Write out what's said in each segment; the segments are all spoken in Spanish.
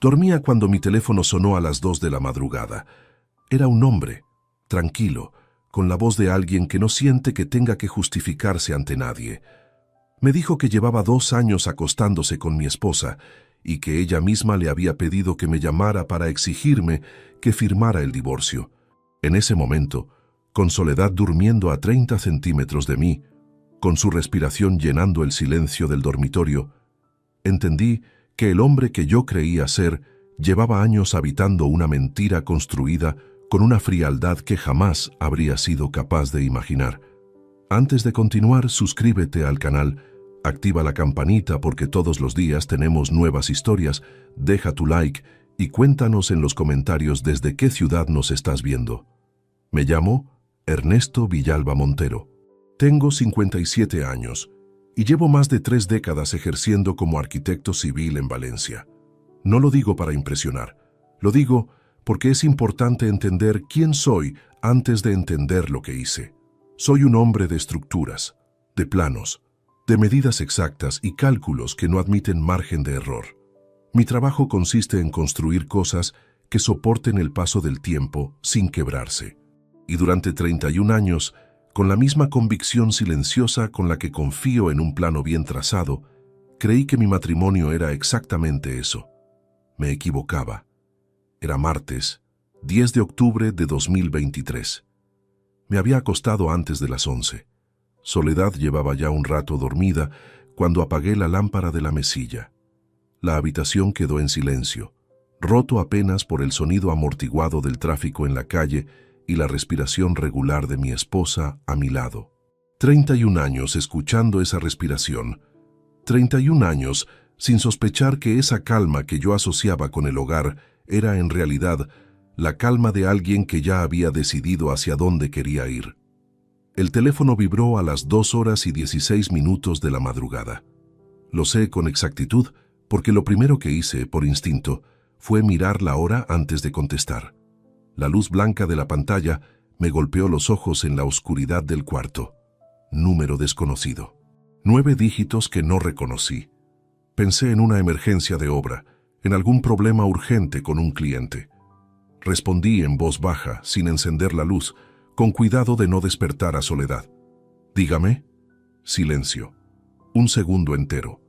Dormía cuando mi teléfono sonó a las 2 de la madrugada. Era un hombre, tranquilo, con la voz de alguien que no siente que tenga que justificarse ante nadie. Me dijo que llevaba 2 años acostándose con mi esposa y que ella misma le había pedido que me llamara para exigirme que firmara el divorcio. En ese momento, con Soledad durmiendo a 30 centímetros de mí, con su respiración llenando el silencio del dormitorio, entendí que el hombre que yo creía ser llevaba años habitando una mentira construida con una frialdad que jamás habría sido capaz de imaginar. Antes de continuar, suscríbete al canal, activa la campanita porque todos los días tenemos nuevas historias, deja tu like y cuéntanos en los comentarios desde qué ciudad nos estás viendo. Me llamo Ernesto Villalba Montero. Tengo 57 años y llevo más de 3 décadas ejerciendo como arquitecto civil en Valencia. No lo digo para impresionar, lo digo porque es importante entender quién soy antes de entender lo que hice. Soy un hombre de estructuras, de planos, de medidas exactas y cálculos que no admiten margen de error. Mi trabajo consiste en construir cosas que soporten el paso del tiempo sin quebrarse. Y durante 31 años, con la misma convicción silenciosa con la que confío en un plano bien trazado, creí que mi matrimonio era exactamente eso. Me equivocaba. Era martes, 10 de octubre de 2023. Me había acostado antes de las 11. Soledad llevaba ya un rato dormida cuando apagué la lámpara de la mesilla. La habitación quedó en silencio, roto apenas por el sonido amortiguado del tráfico en la calle y la respiración regular de mi esposa a mi lado. 31 años escuchando esa respiración, 31 años sin sospechar que esa calma que yo asociaba con el hogar era en realidad la calma de alguien que ya había decidido hacia dónde quería ir. El teléfono vibró a las 2:16 de la madrugada. Lo sé con exactitud porque lo primero que hice, por instinto, fue mirar la hora antes de contestar. La luz blanca de la pantalla me golpeó los ojos en la oscuridad del cuarto. Número desconocido. 9 dígitos que no reconocí. Pensé en una emergencia de obra, en algún problema urgente con un cliente. Respondí en voz baja, sin encender la luz, con cuidado de no despertar a Soledad. «Dígame». Silencio. Un segundo entero.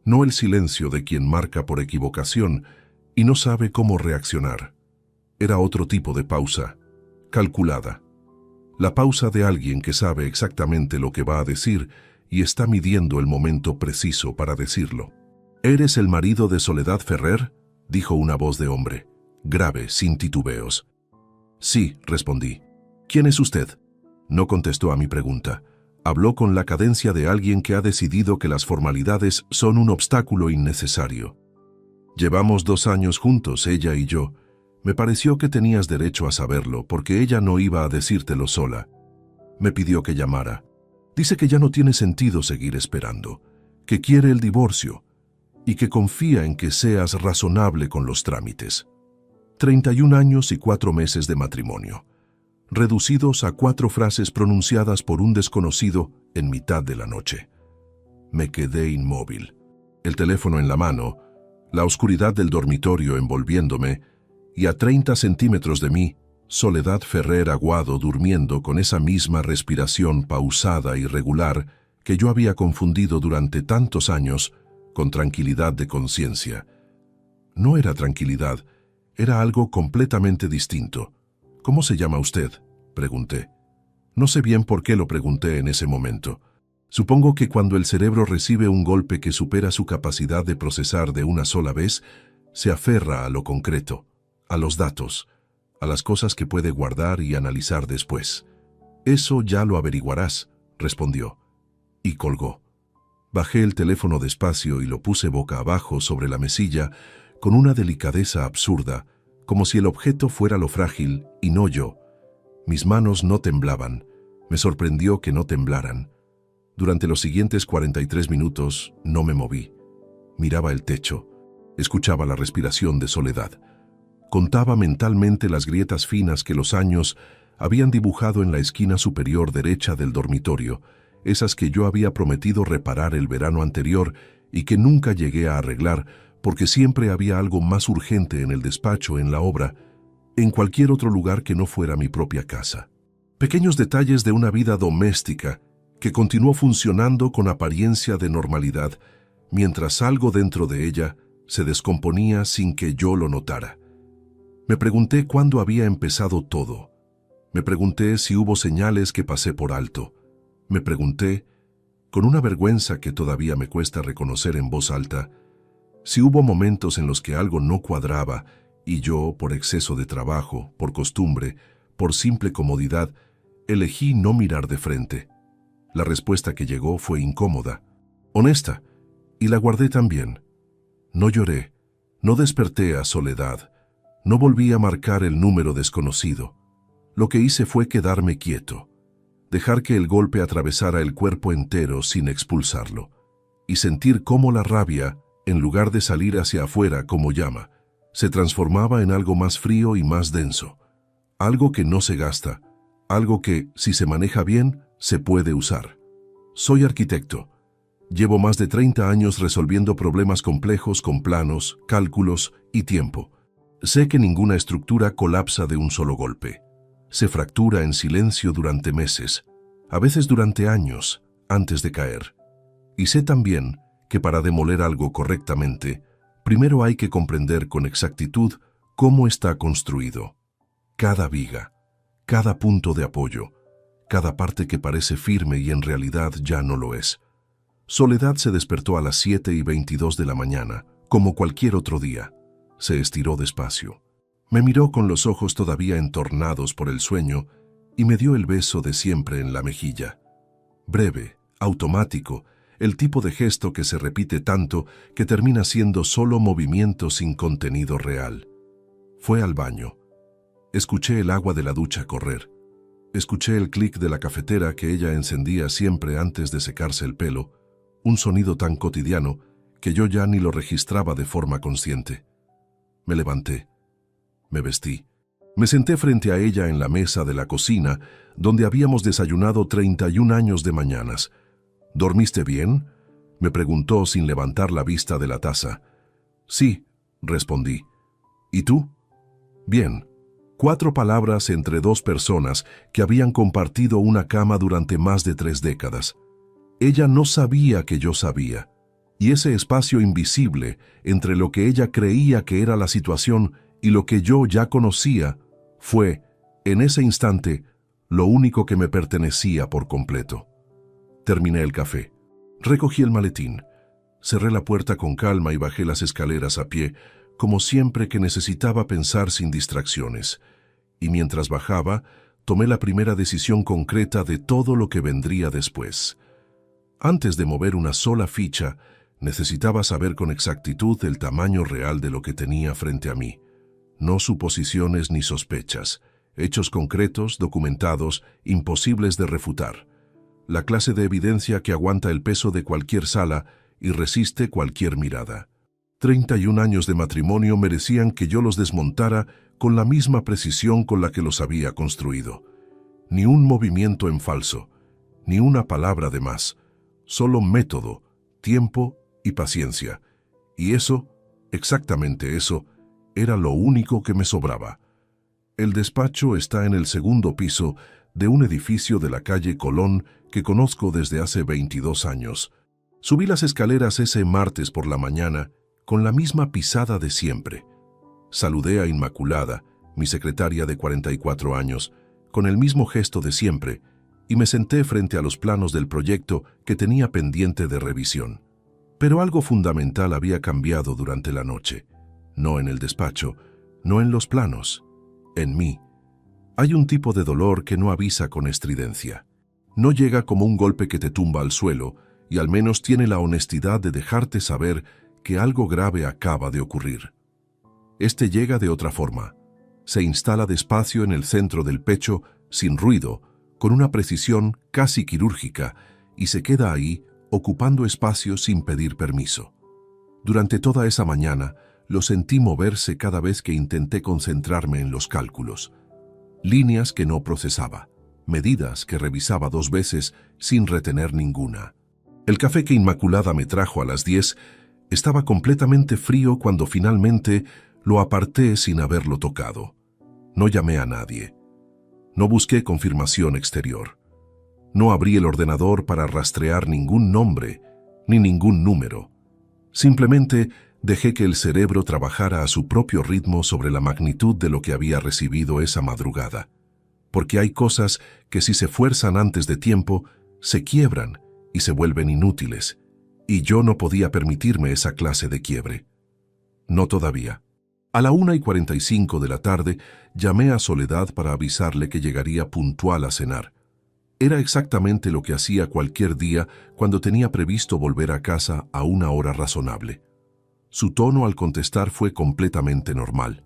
No el silencio de quien marca por equivocación y no sabe cómo reaccionar. Era otro tipo de pausa, calculada. La pausa de alguien que sabe exactamente lo que va a decir y está midiendo el momento preciso para decirlo. «¿Eres el marido de Soledad Ferrer?», dijo una voz de hombre, grave, sin titubeos. «Sí», respondí. «¿Quién es usted?». No contestó a mi pregunta. Habló con la cadencia de alguien que ha decidido que las formalidades son un obstáculo innecesario. «Llevamos 2 años juntos, ella y yo. Me pareció que tenías derecho a saberlo, porque ella no iba a decírtelo sola. Me pidió que llamara. Dice que ya no tiene sentido seguir esperando, que quiere el divorcio y que confía en que seas razonable con los trámites. 31 años y 4 meses de matrimonio, reducidos a 4 frases pronunciadas por un desconocido en mitad de la noche. Me quedé inmóvil, el teléfono en la mano, la oscuridad del dormitorio envolviéndome, y a 30 centímetros de mí, Soledad Ferrer aguado durmiendo con esa misma respiración pausada y regular que yo había confundido durante tantos años con tranquilidad de conciencia. No era tranquilidad, era algo completamente distinto. «¿Cómo se llama usted?», pregunté. No sé bien por qué lo pregunté en ese momento. Supongo que cuando el cerebro recibe un golpe que supera su capacidad de procesar de una sola vez, se aferra a lo concreto, a los datos, a las cosas que puede guardar y analizar después. «Eso ya lo averiguarás», respondió, y colgó. Bajé el teléfono despacio y lo puse boca abajo sobre la mesilla con una delicadeza absurda, como si el objeto fuera lo frágil y no yo. Mis manos no temblaban. Me sorprendió que no temblaran. Durante los siguientes 43 minutos no me moví. Miraba el techo. Escuchaba la respiración de Soledad. Contaba mentalmente las grietas finas que los años habían dibujado en la esquina superior derecha del dormitorio, esas que yo había prometido reparar el verano anterior y que nunca llegué a arreglar porque siempre había algo más urgente en el despacho, en la obra, en cualquier otro lugar que no fuera mi propia casa. Pequeños detalles de una vida doméstica que continuó funcionando con apariencia de normalidad, mientras algo dentro de ella se descomponía sin que yo lo notara. Me pregunté cuándo había empezado todo. Me pregunté si hubo señales que pasé por alto. Me pregunté, con una vergüenza que todavía me cuesta reconocer en voz alta, si hubo momentos en los que algo no cuadraba y yo, por exceso de trabajo, por costumbre, por simple comodidad, elegí no mirar de frente. La respuesta que llegó fue incómoda, honesta, y la guardé también. No lloré, no desperté a soledad, no volví a marcar el número desconocido. Lo que hice fue quedarme quieto, dejar que el golpe atravesara el cuerpo entero sin expulsarlo, y sentir cómo la rabia, en lugar de salir hacia afuera como llama, se transformaba en algo más frío y más denso, algo que no se gasta, algo que, si se maneja bien, se puede usar. Soy arquitecto. Llevo más de 30 años resolviendo problemas complejos con planos, cálculos y tiempo. Sé que ninguna estructura colapsa de un solo golpe. Se fractura en silencio durante meses, a veces durante años, antes de caer. Y sé también que para demoler algo correctamente, primero hay que comprender con exactitud cómo está construido. Cada viga, cada punto de apoyo, cada parte que parece firme y en realidad ya no lo es. Soledad se despertó a las 7:22 de la mañana, como cualquier otro día. Se estiró despacio. Me miró con los ojos todavía entornados por el sueño y me dio el beso de siempre en la mejilla. Breve, automático, el tipo de gesto que se repite tanto que termina siendo solo movimiento sin contenido real. Fue al baño. Escuché el agua de la ducha correr. Escuché el clic de la cafetera que ella encendía siempre antes de secarse el pelo, un sonido tan cotidiano que yo ya ni lo registraba de forma consciente. Me levanté. Me vestí. Me senté frente a ella en la mesa de la cocina, donde habíamos desayunado 31 años de mañanas. ¿Dormiste bien?, me preguntó sin levantar la vista de la taza. Sí, respondí. ¿Y tú? Bien. 4 palabras entre 2 personas que habían compartido una cama durante más de 3 décadas. Ella no sabía que yo sabía, y ese espacio invisible entre lo que ella creía que era la situación y lo que yo ya conocía fue, en ese instante, lo único que me pertenecía por completo. Terminé el café. Recogí el maletín. Cerré la puerta con calma y bajé las escaleras a pie, como siempre que necesitaba pensar sin distracciones. Y mientras bajaba, tomé la primera decisión concreta de todo lo que vendría después. Antes de mover una sola ficha, necesitaba saber con exactitud el tamaño real de lo que tenía frente a mí. No suposiciones ni sospechas, hechos concretos, documentados, imposibles de refutar. La clase de evidencia que aguanta el peso de cualquier sala y resiste cualquier mirada. 31 años de matrimonio merecían que yo los desmontara con la misma precisión con la que los había construido. Ni un movimiento en falso, ni una palabra de más, solo método, tiempo y paciencia. Y eso, exactamente eso, era lo único que me sobraba. El despacho está en el 2.º piso de un edificio de la calle Colón que conozco desde hace 22 años. Subí las escaleras ese martes por la mañana con la misma pisada de siempre. Saludé a Inmaculada, mi secretaria de 44 años, con el mismo gesto de siempre, y me senté frente a los planos del proyecto que tenía pendiente de revisión. Pero algo fundamental había cambiado durante la noche. No en el despacho, no en los planos, en mí. Hay un tipo de dolor que no avisa con estridencia. No llega como un golpe que te tumba al suelo y al menos tiene la honestidad de dejarte saber que algo grave acaba de ocurrir. Este llega de otra forma. Se instala despacio en el centro del pecho, sin ruido, con una precisión casi quirúrgica, y se queda ahí, ocupando espacio sin pedir permiso. Durante toda esa mañana, lo sentí moverse cada vez que intenté concentrarme en los cálculos. Líneas que no procesaba, medidas que revisaba 2 veces sin retener ninguna. El café que Inmaculada me trajo a las 10 Estaba completamente frío cuando finalmente lo aparté sin haberlo tocado. No llamé a nadie. No busqué confirmación exterior. No abrí el ordenador para rastrear ningún nombre ni ningún número. Simplemente dejé que el cerebro trabajara a su propio ritmo sobre la magnitud de lo que había recibido esa madrugada. Porque hay cosas que si se fuerzan antes de tiempo, se quiebran y se vuelven inútiles. Y yo no podía permitirme esa clase de quiebre. No todavía. A la 1:45 de la tarde llamé a Soledad para avisarle que llegaría puntual a cenar. Era exactamente lo que hacía cualquier día cuando tenía previsto volver a casa a una hora razonable. Su tono al contestar fue completamente normal.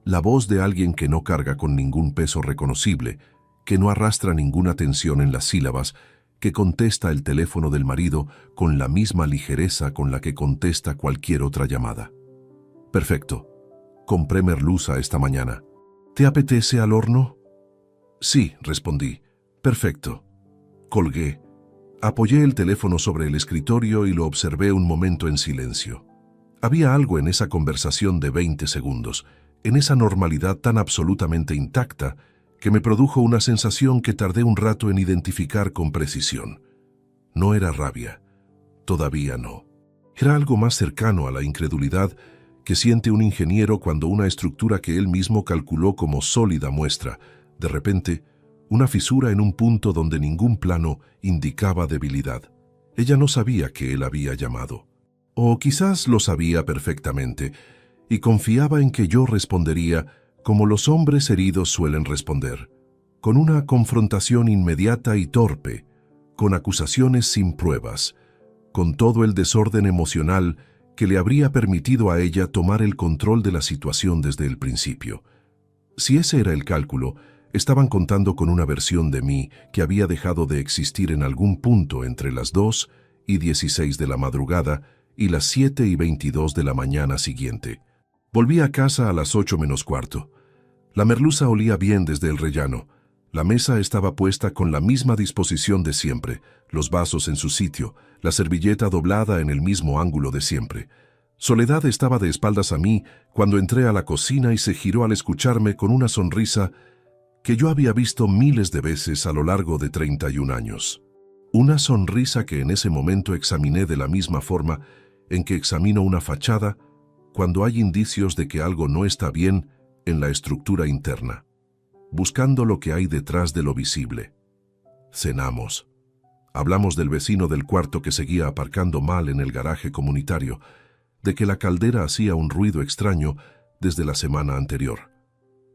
La voz de alguien que no carga con ningún peso reconocible, que no arrastra ninguna tensión en las sílabas, que contesta el teléfono del marido con la misma ligereza con la que contesta cualquier otra llamada. Perfecto. Compré merluza esta mañana. ¿Te apetece al horno? Sí, respondí. Perfecto. Colgué. Apoyé el teléfono sobre el escritorio y lo observé un momento en silencio. Había algo en esa conversación de 20 segundos, en esa normalidad tan absolutamente intacta, que me produjo una sensación que tardé un rato en identificar con precisión. No era rabia. Todavía no. Era algo más cercano a la incredulidad que siente un ingeniero cuando una estructura que él mismo calculó como sólida muestra, de repente, una fisura en un punto donde ningún plano indicaba debilidad. Ella no sabía que él había llamado. O quizás lo sabía perfectamente, y confiaba en que yo respondería como los hombres heridos suelen responder, con una confrontación inmediata y torpe, con acusaciones sin pruebas, con todo el desorden emocional que le habría permitido a ella tomar el control de la situación desde el principio. Si ese era el cálculo, estaban contando con una versión de mí que había dejado de existir en algún punto entre las 2:16 de la madrugada y las 7:22 de la mañana siguiente. Volví a casa a las 8:45. La merluza olía bien desde el rellano. La mesa estaba puesta con la misma disposición de siempre, los vasos en su sitio, la servilleta doblada en el mismo ángulo de siempre. Soledad estaba de espaldas a mí cuando entré a la cocina y se giró al escucharme con una sonrisa que yo había visto miles de veces a lo largo de 31 años. Una sonrisa que en ese momento examiné de la misma forma en que examino una fachada cuando hay indicios de que algo no está bien en la estructura interna, buscando lo que hay detrás de lo visible. Cenamos. Hablamos del vecino del cuarto que seguía aparcando mal en el garaje comunitario, de que la caldera hacía un ruido extraño desde la semana anterior,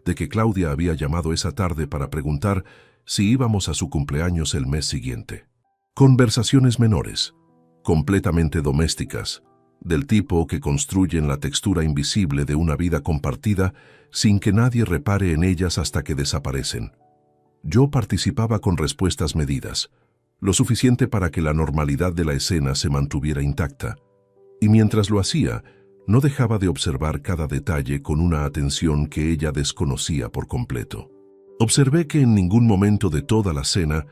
de que Claudia había llamado esa tarde para preguntar si íbamos a su cumpleaños el mes siguiente. Conversaciones menores, completamente domésticas, del tipo que construyen la textura invisible de una vida compartida sin que nadie repare en ellas hasta que desaparecen. Yo participaba con respuestas medidas, lo suficiente para que la normalidad de la escena se mantuviera intacta, y mientras lo hacía, no dejaba de observar cada detalle con una atención que ella desconocía por completo. Observé que en ningún momento de toda la cena,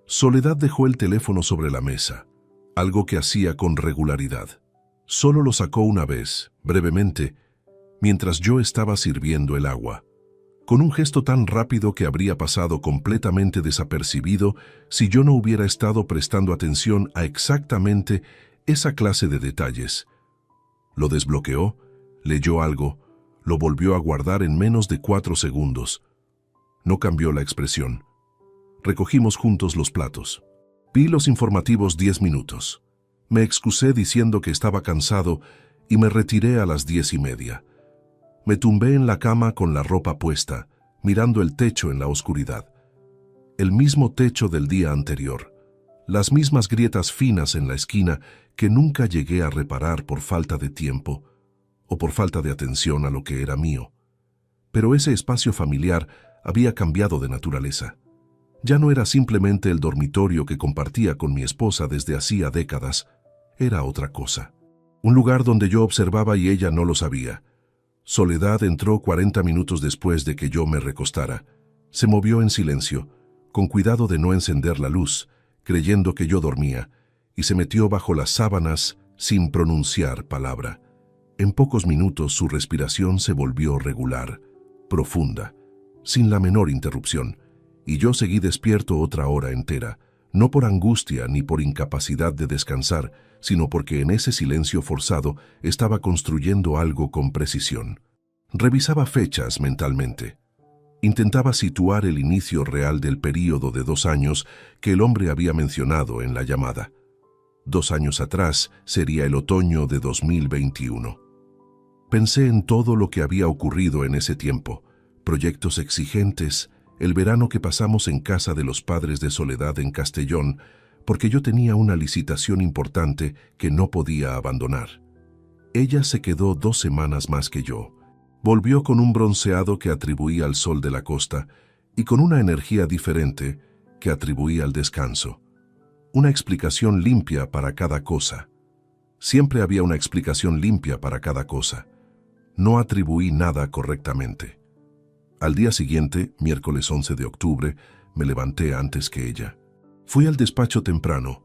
Soledad dejó el teléfono sobre la mesa, algo que hacía con regularidad. Solo lo sacó una vez, brevemente, mientras yo estaba sirviendo el agua, con un gesto tan rápido que habría pasado completamente desapercibido si yo no hubiera estado prestando atención a exactamente esa clase de detalles. Lo desbloqueó, leyó algo, lo volvió a guardar en menos de 4 segundos. No cambió la expresión. Recogimos juntos los platos. Vi los informativos 10 minutos. Me excusé diciendo que estaba cansado y me retiré a las 10:30. Me tumbé en la cama con la ropa puesta, mirando el techo en la oscuridad. El mismo techo del día anterior. Las mismas grietas finas en la esquina que nunca llegué a reparar por falta de tiempo o por falta de atención a lo que era mío. Pero ese espacio familiar había cambiado de naturaleza. Ya no era simplemente el dormitorio que compartía con mi esposa desde hacía décadas. Era otra cosa. Un lugar donde yo observaba y ella no lo sabía. Soledad entró 40 minutos después de que yo me recostara. Se movió en silencio, con cuidado de no encender la luz, creyendo que yo dormía, y se metió bajo las sábanas sin pronunciar palabra. En pocos minutos su respiración se volvió regular, profunda, sin la menor interrupción, y yo seguí despierto otra hora entera, no por angustia ni por incapacidad de descansar, sino porque en ese silencio forzado estaba construyendo algo con precisión. Revisaba fechas mentalmente. Intentaba situar el inicio real del período de 2 años que el hombre había mencionado en la llamada. 2 años atrás sería el otoño de 2021. Pensé en todo lo que había ocurrido en ese tiempo, proyectos exigentes, el verano que pasamos en casa de los padres de Soledad en Castellón, porque yo tenía una licitación importante que no podía abandonar. Ella se quedó 2 semanas más que yo. Volvió con un bronceado que atribuía al sol de la costa y con una energía diferente que atribuía al descanso. Una explicación limpia para cada cosa. Siempre había una explicación limpia para cada cosa. No atribuí nada correctamente. Al día siguiente, miércoles 11 de octubre, me levanté antes que ella. Fui al despacho temprano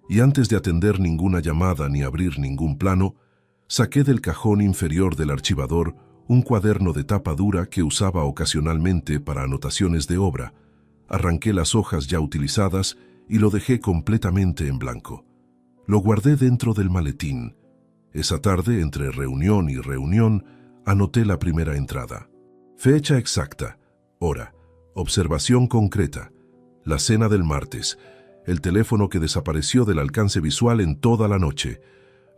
y antes de atender ninguna llamada ni abrir ningún plano, saqué del cajón inferior del archivador un cuaderno de tapa dura que usaba ocasionalmente para anotaciones de obra. Arranqué las hojas ya utilizadas y lo dejé completamente en blanco. Lo guardé dentro del maletín. Esa tarde, entre reunión y reunión, anoté la primera entrada. Fecha exacta, hora, observación concreta, la cena del martes, el teléfono que desapareció del alcance visual en toda la noche,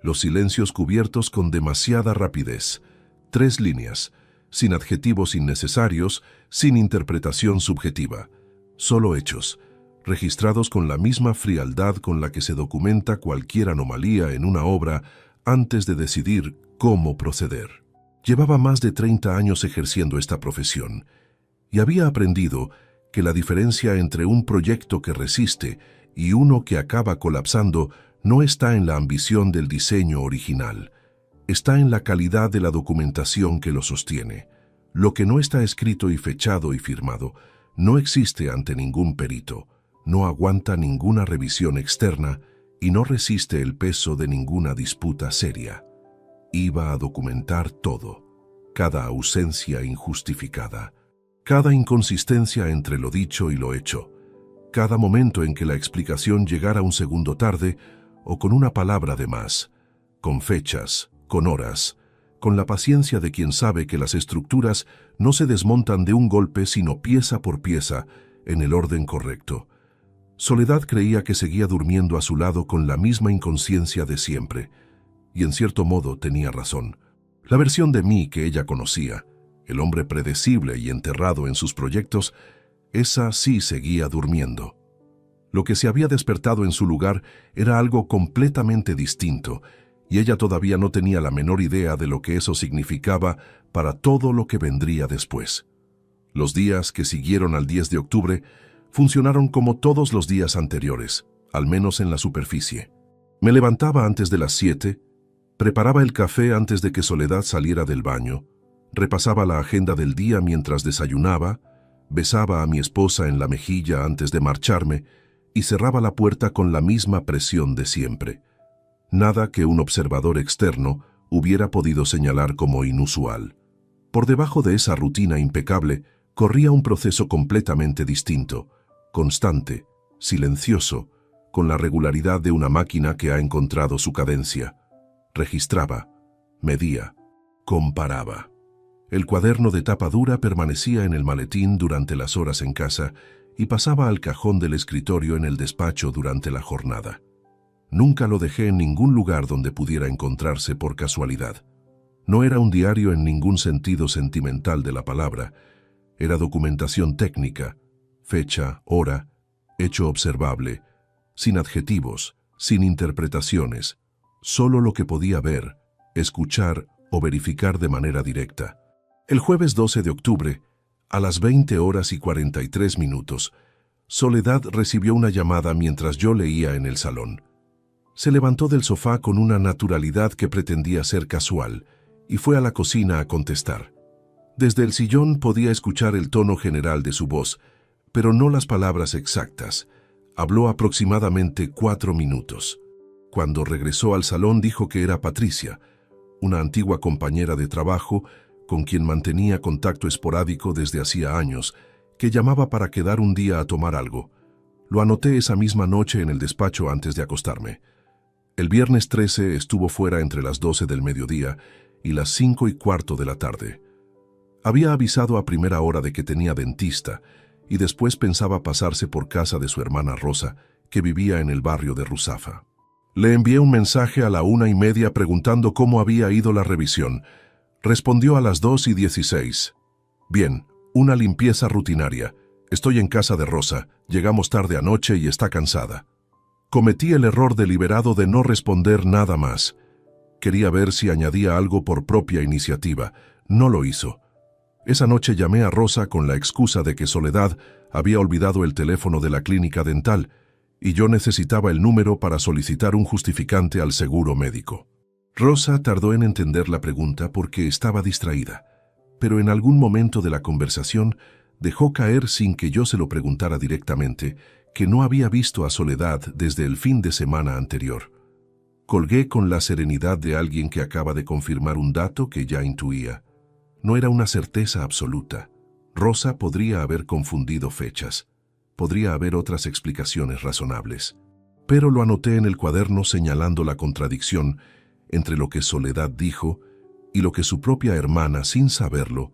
los silencios cubiertos con demasiada rapidez, 3 líneas, sin adjetivos innecesarios, sin interpretación subjetiva, solo hechos, registrados con la misma frialdad con la que se documenta cualquier anomalía en una obra antes de decidir cómo proceder. Llevaba más de 30 años ejerciendo esta profesión y había aprendido que la diferencia entre un proyecto que resiste y uno que acaba colapsando no está en la ambición del diseño original, está en la calidad de la documentación que lo sostiene. Lo que no está escrito y fechado y firmado no existe ante ningún perito, no aguanta ninguna revisión externa y no resiste el peso de ninguna disputa seria. Iba a documentar todo, cada ausencia injustificada, cada inconsistencia entre lo dicho y lo hecho, cada momento en que la explicación llegara un segundo tarde o con una palabra de más, con fechas, con horas, con la paciencia de quien sabe que las estructuras no se desmontan de un golpe sino pieza por pieza en el orden correcto. Soledad creía que seguía durmiendo a su lado con la misma inconsciencia de siempre, y en cierto modo tenía razón. La versión de mí que ella conocía, el hombre predecible y enterrado en sus proyectos, esa sí seguía durmiendo. Lo que se había despertado en su lugar era algo completamente distinto, y ella todavía no tenía la menor idea de lo que eso significaba para todo lo que vendría después. Los días que siguieron al 10 de octubre funcionaron como todos los días anteriores, al menos en la superficie. Me levantaba antes de las 7, preparaba el café antes de que Soledad saliera del baño, repasaba la agenda del día mientras desayunaba, besaba a mi esposa en la mejilla antes de marcharme y cerraba la puerta con la misma presión de siempre. Nada que un observador externo hubiera podido señalar como inusual. Por debajo de esa rutina impecable corría un proceso completamente distinto, constante, silencioso, con la regularidad de una máquina que ha encontrado su cadencia. Registraba, medía, comparaba. El cuaderno de tapa dura permanecía en el maletín durante las horas en casa y pasaba al cajón del escritorio en el despacho durante la jornada. Nunca lo dejé en ningún lugar donde pudiera encontrarse por casualidad. No era un diario en ningún sentido sentimental de la palabra. Era documentación técnica, fecha, hora, hecho observable, sin adjetivos, sin interpretaciones, solo lo que podía ver, escuchar o verificar de manera directa. El jueves 12 de octubre, a las 20:43, Soledad recibió una llamada mientras yo leía en el salón. Se levantó del sofá con una naturalidad que pretendía ser casual y fue a la cocina a contestar. Desde el sillón podía escuchar el tono general de su voz, pero no las palabras exactas. Habló aproximadamente 4 minutos. Cuando regresó al salón dijo que era Patricia, una antigua compañera de trabajo con quien mantenía contacto esporádico desde hacía años, que llamaba para quedar un día a tomar algo. Lo anoté esa misma noche en el despacho antes de acostarme. El viernes 13 estuvo fuera entre las 12 del mediodía y las 5:15 de la tarde. Había avisado a primera hora de que tenía dentista y después pensaba pasarse por casa de su hermana Rosa, que vivía en el barrio de Ruzafa. Le envié un mensaje a la 1:30 preguntando cómo había ido la revisión. Respondió a las 2:16. Bien, una limpieza rutinaria. Estoy en casa de Rosa, llegamos tarde anoche y está cansada. Cometí el error deliberado de no responder nada más. Quería ver si añadía algo por propia iniciativa. No lo hizo. Esa noche llamé a Rosa con la excusa de que Soledad había olvidado el teléfono de la clínica dental y yo necesitaba el número para solicitar un justificante al seguro médico. Rosa tardó en entender la pregunta porque estaba distraída, pero en algún momento de la conversación dejó caer sin que yo se lo preguntara directamente que no había visto a Soledad desde el fin de semana anterior. Colgué con la serenidad de alguien que acaba de confirmar un dato que ya intuía. No era una certeza absoluta. Rosa podría haber confundido fechas. Podría haber otras explicaciones razonables. Pero lo anoté en el cuaderno señalando la contradicción entre lo que Soledad dijo y lo que su propia hermana, sin saberlo,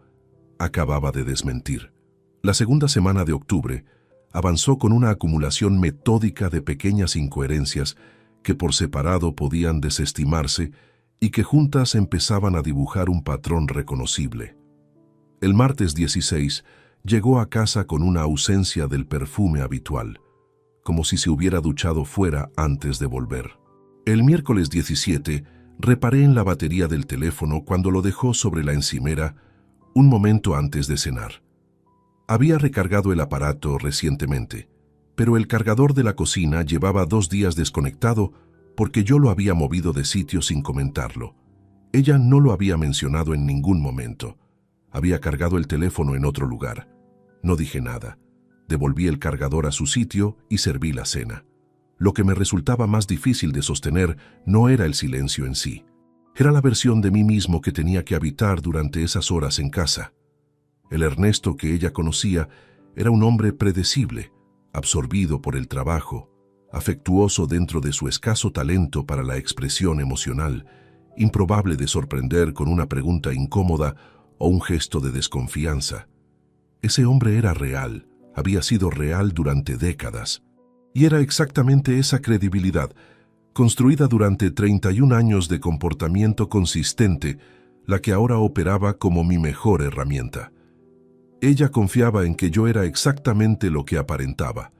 acababa de desmentir. La segunda semana de octubre avanzó con una acumulación metódica de pequeñas incoherencias que por separado podían desestimarse y que juntas empezaban a dibujar un patrón reconocible. El martes 16 llegó a casa con una ausencia del perfume habitual, como si se hubiera duchado fuera antes de volver. El miércoles 17 reparé en la batería del teléfono cuando lo dejó sobre la encimera un momento antes de cenar. Había recargado el aparato recientemente, pero el cargador de la cocina llevaba 2 días desconectado porque yo lo había movido de sitio sin comentarlo. Ella no lo había mencionado en ningún momento. Había cargado el teléfono en otro lugar. No dije nada. Devolví el cargador a su sitio y serví la cena. Lo que me resultaba más difícil de sostener no era el silencio en sí. Era la versión de mí mismo que tenía que habitar durante esas horas en casa. El Ernesto que ella conocía era un hombre predecible, absorbido por el trabajo, afectuoso dentro de su escaso talento para la expresión emocional, improbable de sorprender con una pregunta incómoda o un gesto de desconfianza. Ese hombre era real, había sido real durante décadas. Y era exactamente esa credibilidad, construida durante 31 años de comportamiento consistente, la que ahora operaba como mi mejor herramienta. Ella confiaba en que yo era exactamente lo que aparentaba,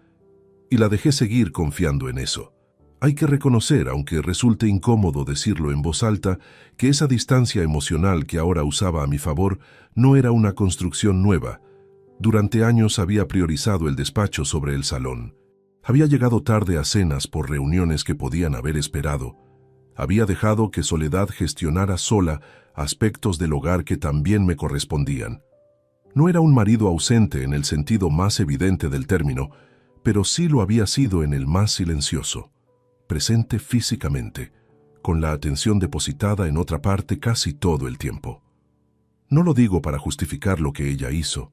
y la dejé seguir confiando en eso. Hay que reconocer, aunque resulte incómodo decirlo en voz alta, que esa distancia emocional que ahora usaba a mi favor no era una construcción nueva. Durante años había priorizado el despacho sobre el salón. Había llegado tarde a cenas por reuniones que podían haber esperado. Había dejado que Soledad gestionara sola aspectos del hogar que también me correspondían. No era un marido ausente en el sentido más evidente del término, pero sí lo había sido en el más silencioso. Presente físicamente, con la atención depositada en otra parte casi todo el tiempo. No lo digo para justificar lo que ella hizo.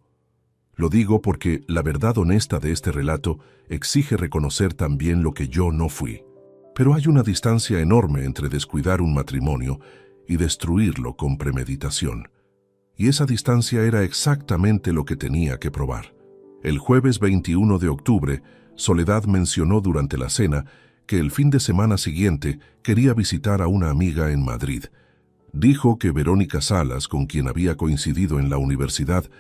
Lo digo porque la verdad honesta de este relato exige reconocer también lo que yo no fui. Pero hay una distancia enorme entre descuidar un matrimonio y destruirlo con premeditación. Y esa distancia era exactamente lo que tenía que probar. El jueves 21 de octubre, Soledad mencionó durante la cena que el fin de semana siguiente quería visitar a una amiga en Madrid. Dijo que Verónica Salas, con quien había coincidido en la universidad,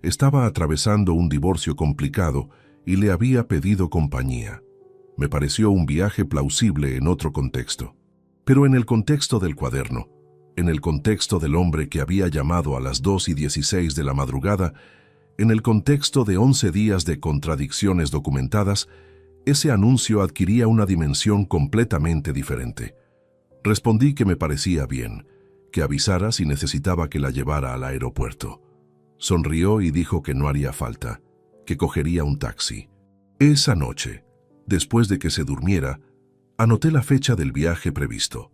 estaba atravesando un divorcio complicado y le había pedido compañía. Me pareció un viaje plausible en otro contexto. Pero en el contexto del cuaderno, en el contexto del hombre que había llamado a las 2:16 de la madrugada, en el contexto de 11 días de contradicciones documentadas, ese anuncio adquiría una dimensión completamente diferente. Respondí que me parecía bien, que avisara si necesitaba que la llevara al aeropuerto. Sonrió y dijo que no haría falta, que cogería un taxi. Esa noche, después de que se durmiera, Anoté la fecha del viaje previsto.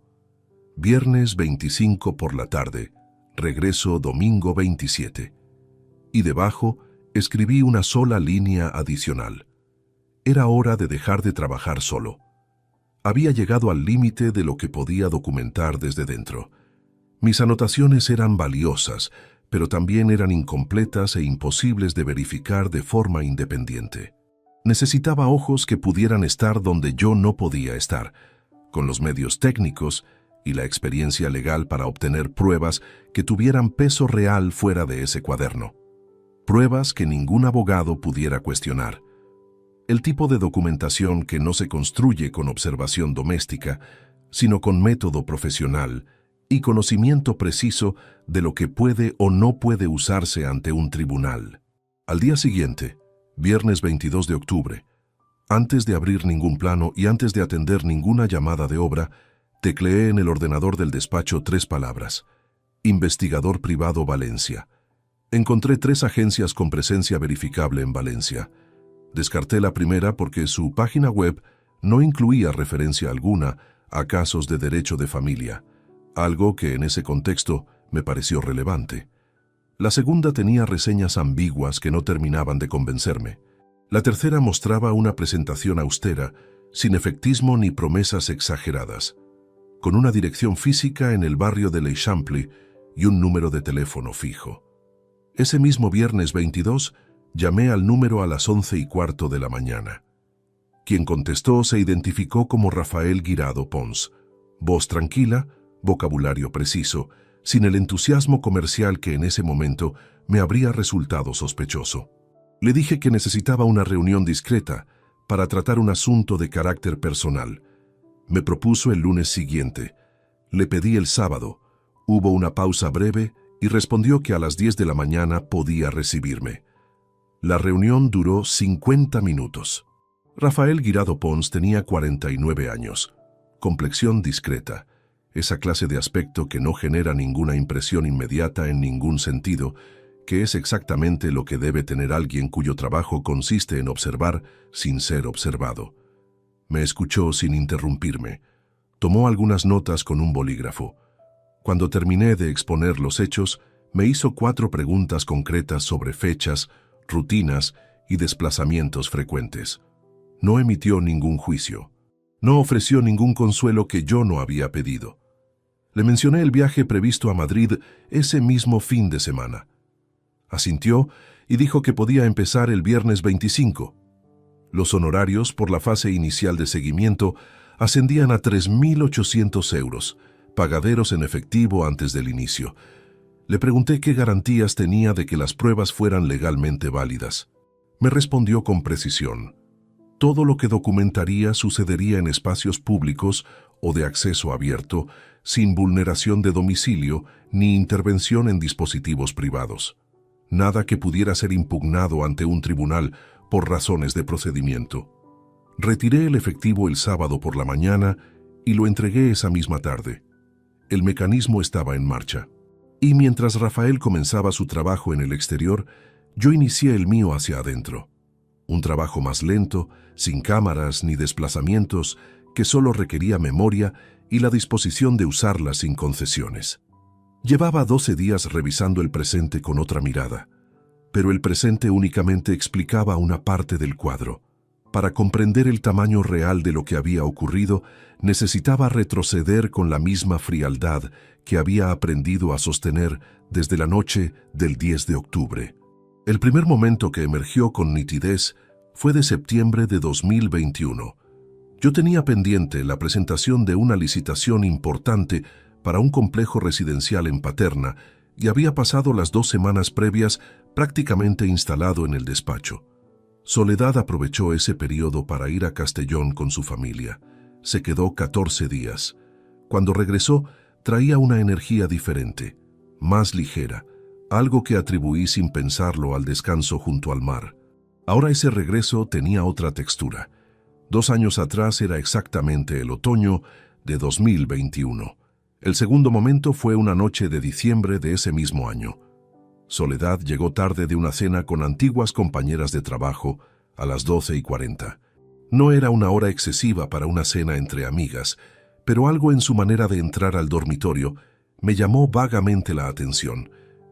Viernes 25 por la tarde, regreso domingo 27. Y debajo escribí una sola línea adicional. Era hora de dejar de trabajar solo. Había llegado al límite de lo que podía documentar desde dentro. Mis anotaciones eran valiosas, pero también eran incompletas e imposibles de verificar de forma independiente. Necesitaba ojos que pudieran estar donde yo no podía estar, con los medios técnicos y la experiencia legal para obtener pruebas que tuvieran peso real fuera de ese cuaderno. Pruebas que ningún abogado pudiera cuestionar. El tipo de documentación que no se construye con observación doméstica, sino con método profesional y conocimiento preciso de lo que puede o no puede usarse ante un tribunal. Al día siguiente, viernes 22 de octubre, antes de abrir ningún plano y antes de atender ninguna llamada de obra, tecleé en el ordenador del despacho 3 palabras: Investigador Privado Valencia. Encontré 3 agencias con presencia verificable en Valencia. Descarté la primera porque su página web no incluía referencia alguna a casos de derecho de familia, algo que en ese contexto me pareció relevante. La segunda tenía reseñas ambiguas que no terminaban de convencerme. La tercera mostraba una presentación austera, sin efectismo ni promesas exageradas, con una dirección física en el barrio de l'Eixample y un número de teléfono fijo. Ese mismo viernes 22, llamé al número a las 11:15 de la mañana. Quien contestó se identificó como Rafael Guirado Pons. Voz tranquila, vocabulario preciso, sin el entusiasmo comercial que en ese momento me habría resultado sospechoso. Le dije que necesitaba una reunión discreta para tratar un asunto de carácter personal. Me propuso el lunes siguiente. Le pedí el sábado. Hubo una pausa breve y respondió que a las 10 de la mañana podía recibirme. La reunión duró 50 minutos. Rafael Guirado Pons tenía 49 años. Complexión discreta. Esa clase de aspecto que no genera ninguna impresión inmediata en ningún sentido, que es exactamente lo que debe tener alguien cuyo trabajo consiste en observar sin ser observado. Me escuchó sin interrumpirme. Tomó algunas notas con un bolígrafo. Cuando terminé de exponer los hechos, me hizo 4 preguntas concretas sobre fechas, rutinas y desplazamientos frecuentes. No emitió ningún juicio. No ofreció ningún consuelo que yo no había pedido. Le mencioné el viaje previsto a Madrid ese mismo fin de semana. Asintió y dijo que podía empezar el viernes 25. Los honorarios por la fase inicial de seguimiento ascendían a 3.800 euros, pagaderos en efectivo antes del inicio. Le pregunté qué garantías tenía de que las pruebas fueran legalmente válidas. Me respondió con precisión. Todo lo que documentaría sucedería en espacios públicos o de acceso abierto, sin vulneración de domicilio ni intervención en dispositivos privados. Nada que pudiera ser impugnado ante un tribunal por razones de procedimiento. Retiré el efectivo el sábado por la mañana y lo entregué esa misma tarde. El mecanismo estaba en marcha. Y mientras Rafael comenzaba su trabajo en el exterior, yo inicié el mío hacia adentro. Un trabajo más lento, sin cámaras ni desplazamientos, que solo requería memoria y la disposición de usarla sin concesiones. Llevaba 12 días revisando el presente con otra mirada, pero el presente únicamente explicaba una parte del cuadro. Para comprender el tamaño real de lo que había ocurrido, necesitaba retroceder con la misma frialdad que había aprendido a sostener desde la noche del 10 de octubre. El primer momento que emergió con nitidez fue de septiembre de 2021. Yo tenía pendiente la presentación de una licitación importante para un complejo residencial en Paterna y había pasado las 2 semanas previas prácticamente instalado en el despacho. Soledad aprovechó ese periodo para ir a Castellón con su familia. Se quedó 14 días. Cuando regresó, traía una energía diferente, más ligera, algo que atribuí sin pensarlo al descanso junto al mar. Ahora ese regreso tenía otra textura. 2 años atrás era exactamente el otoño de 2021. El segundo momento fue una noche de diciembre de ese mismo año. Soledad llegó tarde de una cena con antiguas compañeras de trabajo a las 12:40. No era una hora excesiva para una cena entre amigas, pero algo en su manera de entrar al dormitorio me llamó vagamente la atención.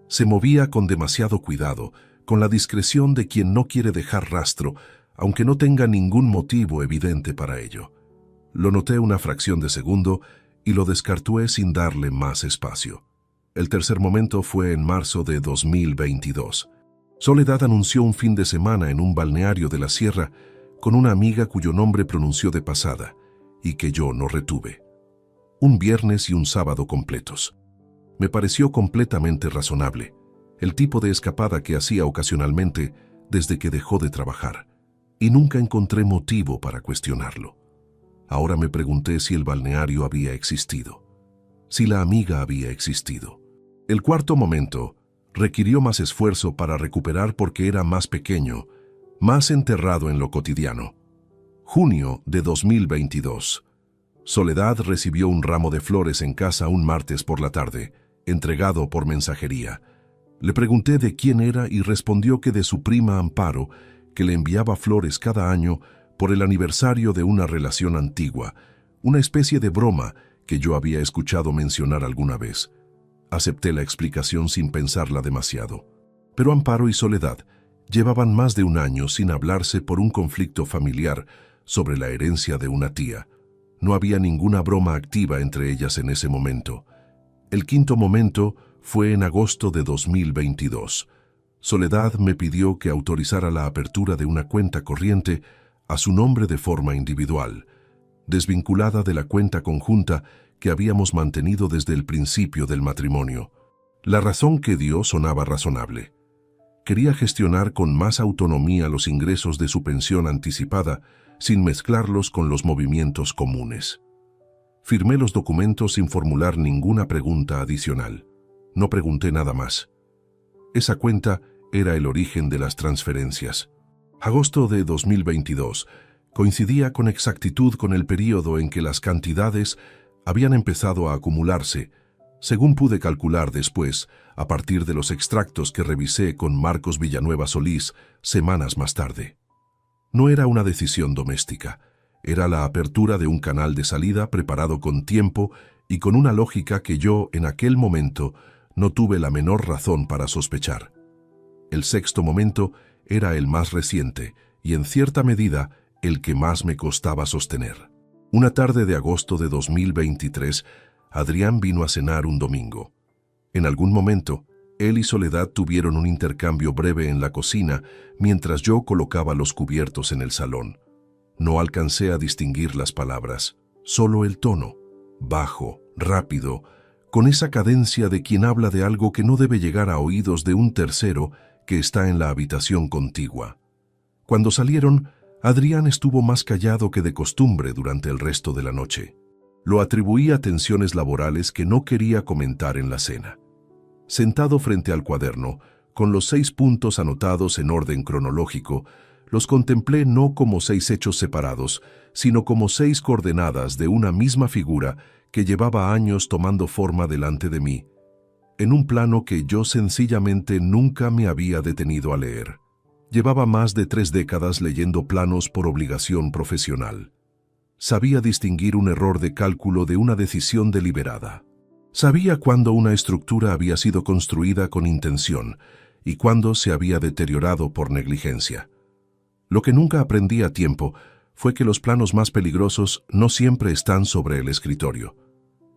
Se movía con demasiado cuidado, con la discreción de quien no quiere dejar rastro, aunque no tenga ningún motivo evidente para ello. Lo noté una fracción de segundo y lo descartué sin darle más espacio. El tercer momento fue en marzo de 2022. Soledad anunció un fin de semana en un balneario de la sierra con una amiga cuyo nombre pronunció de pasada y que yo no retuve. Un viernes y un sábado completos. Me pareció completamente razonable, el tipo de escapada que hacía ocasionalmente desde que dejó de trabajar, y nunca encontré motivo para cuestionarlo. Ahora me pregunté si el balneario había existido, si la amiga había existido. El cuarto momento requirió más esfuerzo para recuperar porque era más pequeño, más enterrado en lo cotidiano. Junio de 2022. Soledad recibió un ramo de flores en casa un martes por la tarde, entregado por mensajería. Le pregunté de quién era y respondió que de su prima Amparo, que le enviaba flores cada año por el aniversario de una relación antigua, una especie de broma que yo había escuchado mencionar alguna vez. Acepté la explicación sin pensarla demasiado. Pero Amparo y Soledad llevaban más de un año sin hablarse por un conflicto familiar sobre la herencia de una tía. No había ninguna broma activa entre ellas en ese momento. El quinto momento fue en agosto de 2022. Soledad me pidió que autorizara la apertura de una cuenta corriente a su nombre de forma individual, desvinculada de la cuenta conjunta que habíamos mantenido desde el principio del matrimonio. La razón que dio sonaba razonable. Quería gestionar con más autonomía los ingresos de su pensión anticipada sin mezclarlos con los movimientos comunes. Firmé los documentos sin formular ninguna pregunta adicional. No pregunté nada más. Esa cuenta era el origen de las transferencias. Agosto de 2022 coincidía con exactitud con el período en que las cantidades habían empezado a acumularse, según pude calcular después, a partir de los extractos que revisé con Marcos Villanueva Solís semanas más tarde. No era una decisión doméstica, era la apertura de un canal de salida preparado con tiempo y con una lógica que yo, en aquel momento, no tuve la menor razón para sospechar. El sexto momento era el más reciente y, en cierta medida, el que más me costaba sostener. Una tarde de agosto de 2023, Adrián vino a cenar un domingo. En algún momento, él y Soledad tuvieron un intercambio breve en la cocina mientras yo colocaba los cubiertos en el salón. No alcancé a distinguir las palabras, solo el tono, bajo, rápido, con esa cadencia de quien habla de algo que no debe llegar a oídos de un tercero que está en la habitación contigua. Cuando salieron, Adrián estuvo más callado que de costumbre durante el resto de la noche. Lo atribuí a tensiones laborales que no quería comentar en la cena. Sentado frente al cuaderno, con los 6 puntos anotados en orden cronológico, los contemplé no como 6 hechos separados, sino como 6 coordenadas de una misma figura que llevaba años tomando forma delante de mí, en un plano que yo sencillamente nunca me había detenido a leer. Llevaba más de 3 décadas leyendo planos por obligación profesional. Sabía distinguir un error de cálculo de una decisión deliberada. Sabía cuándo una estructura había sido construida con intención y cuándo se había deteriorado por negligencia. Lo que nunca aprendí a tiempo fue que los planos más peligrosos no siempre están sobre el escritorio.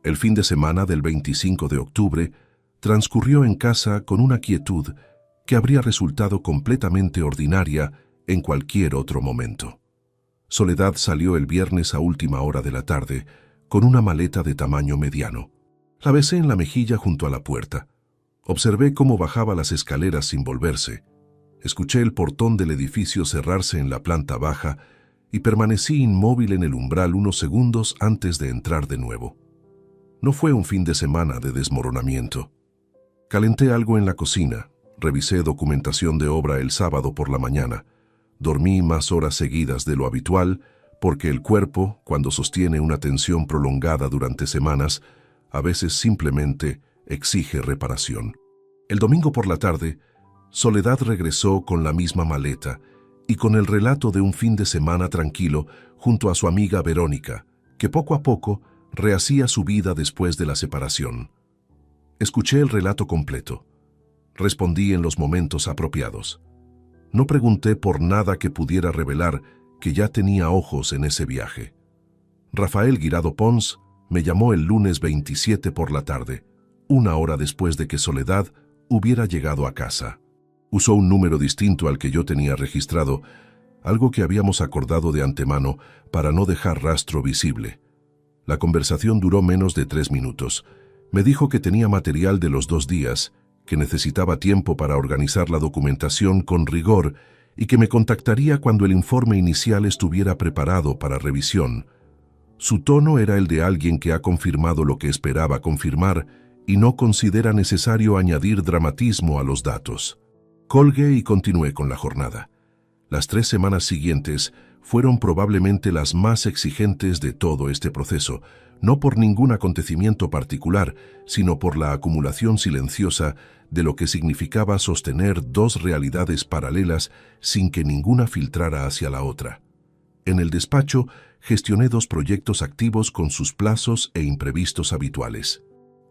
El fin de semana del 25 de octubre transcurrió en casa con una quietud que habría resultado completamente ordinaria en cualquier otro momento. Soledad salió el viernes a última hora de la tarde con una maleta de tamaño mediano. La besé en la mejilla junto a la puerta. Observé cómo bajaba las escaleras sin volverse. Escuché el portón del edificio cerrarse en la planta baja y permanecí inmóvil en el umbral unos segundos antes de entrar de nuevo. No fue un fin de semana de desmoronamiento. Calenté algo en la cocina, revisé documentación de obra el sábado por la mañana, dormí más horas seguidas de lo habitual porque el cuerpo, cuando sostiene una tensión prolongada durante semanas, a veces simplemente exige reparación. El domingo por la tarde, Soledad regresó con la misma maleta y con el relato de un fin de semana tranquilo junto a su amiga Verónica, que poco a poco rehacía su vida después de la separación. Escuché el relato completo. Respondí en los momentos apropiados. No pregunté por nada que pudiera revelar que ya tenía ojos en ese viaje. Rafael Guirado Pons me llamó el lunes 27 por la tarde, 1 hora después de que Soledad hubiera llegado a casa. Usó un número distinto al que yo tenía registrado, algo que habíamos acordado de antemano para no dejar rastro visible. La conversación duró menos de 3 minutos. Me dijo que tenía material de los 2 días, que necesitaba tiempo para organizar la documentación con rigor y que me contactaría cuando el informe inicial estuviera preparado para revisión. Su tono era el de alguien que ha confirmado lo que esperaba confirmar y no considera necesario añadir dramatismo a los datos. Colgué y continué con la jornada. Las 3 semanas siguientes fueron probablemente las más exigentes de todo este proceso, no por ningún acontecimiento particular, sino por la acumulación silenciosa de lo que significaba sostener 2 realidades paralelas sin que ninguna filtrara hacia la otra. En el despacho gestioné 2 proyectos activos con sus plazos e imprevistos habituales.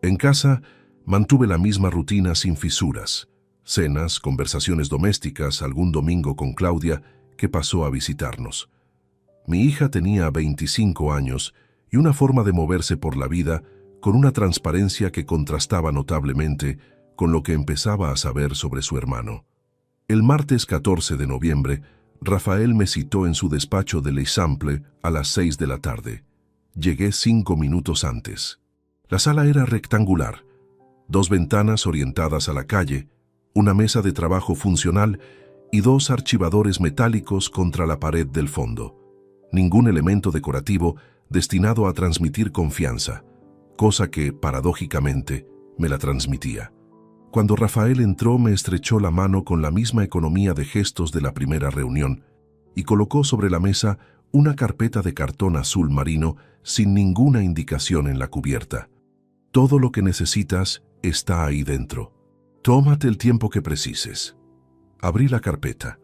En casa mantuve la misma rutina sin fisuras. Cenas, conversaciones domésticas, algún domingo con Claudia, que pasó a visitarnos. Mi hija tenía 25 años y una forma de moverse por la vida con una transparencia que contrastaba notablemente con lo que empezaba a saber sobre su hermano. El martes 14 de noviembre, Rafael me citó en su despacho de l'Eixample a las 6 de la tarde. Llegué 5 minutos antes. La sala era rectangular, 2 ventanas orientadas a la calle, una mesa de trabajo funcional y 2 archivadores metálicos contra la pared del fondo. Ningún elemento decorativo destinado a transmitir confianza, cosa que, paradójicamente, me la transmitía. Cuando Rafael entró, me estrechó la mano con la misma economía de gestos de la primera reunión y colocó sobre la mesa una carpeta de cartón azul marino sin ninguna indicación en la cubierta. Todo lo que necesitas está ahí dentro. Tómate el tiempo que precises. Abrí la carpeta.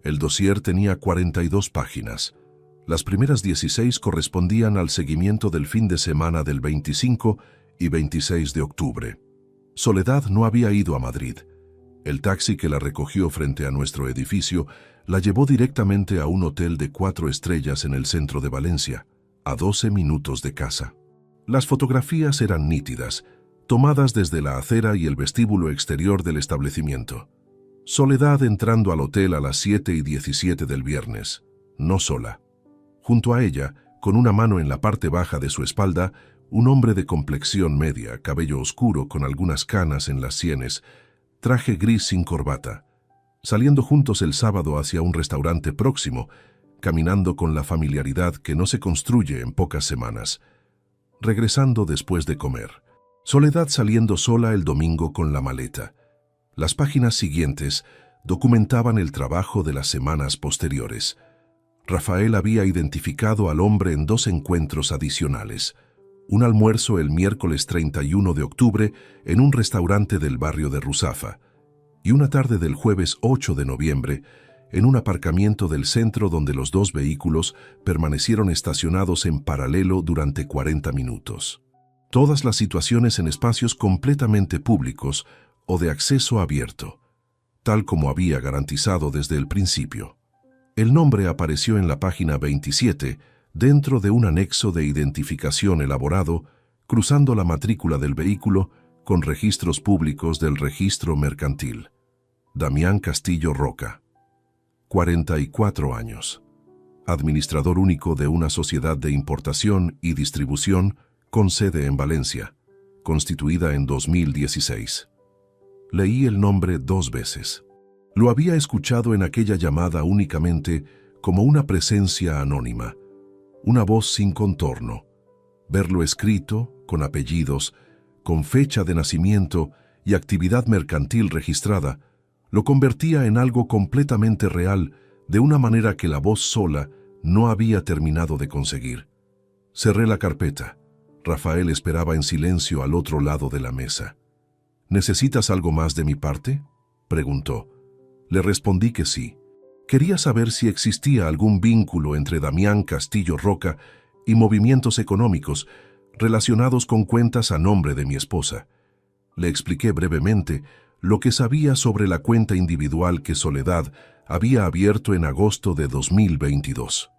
El dossier tenía 42 páginas. Las primeras 16 correspondían al seguimiento del fin de semana del 25 y 26 de octubre. Soledad no había ido a Madrid. El taxi que la recogió frente a nuestro edificio la llevó directamente a un hotel de 4 estrellas en el centro de Valencia, a 12 minutos de casa. Las fotografías eran nítidas, tomadas desde la acera y el vestíbulo exterior del establecimiento. Soledad entrando al hotel a las 7:17 del viernes, no sola. Junto a ella, con una mano en la parte baja de su espalda, un hombre de complexión media, cabello oscuro con algunas canas en las sienes, traje gris sin corbata, saliendo juntos el sábado hacia un restaurante próximo, caminando con la familiaridad que no se construye en pocas semanas, regresando después de comer. Soledad saliendo sola el domingo con la maleta. Las páginas siguientes documentaban el trabajo de las semanas posteriores. Rafael había identificado al hombre en 2 encuentros adicionales. Un almuerzo el miércoles 31 de octubre en un restaurante del barrio de Ruzafa y una tarde del jueves 8 de noviembre en un aparcamiento del centro donde los 2 vehículos permanecieron estacionados en paralelo durante 40 minutos. Todas las situaciones en espacios completamente públicos o de acceso abierto, tal como había garantizado desde el principio. El nombre apareció en la página 27 dentro de un anexo de identificación elaborado, cruzando la matrícula del vehículo con registros públicos del registro mercantil. Damián Castillo Roca, 44 años. Administrador único de una sociedad de importación y distribución con sede en Valencia, constituida en 2016. Leí el nombre 2 veces. Lo había escuchado en aquella llamada únicamente como una presencia anónima, una voz sin contorno. Verlo escrito, con apellidos, con fecha de nacimiento y actividad mercantil registrada, lo convertía en algo completamente real de una manera que la voz sola no había terminado de conseguir. Cerré la carpeta. Rafael esperaba en silencio al otro lado de la mesa. ¿Necesitas algo más de mi parte?, preguntó. Le respondí que sí. Quería saber si existía algún vínculo entre Damián Castillo Roca y movimientos económicos relacionados con cuentas a nombre de mi esposa. Le expliqué brevemente lo que sabía sobre la cuenta individual que Soledad había abierto en agosto de 2022.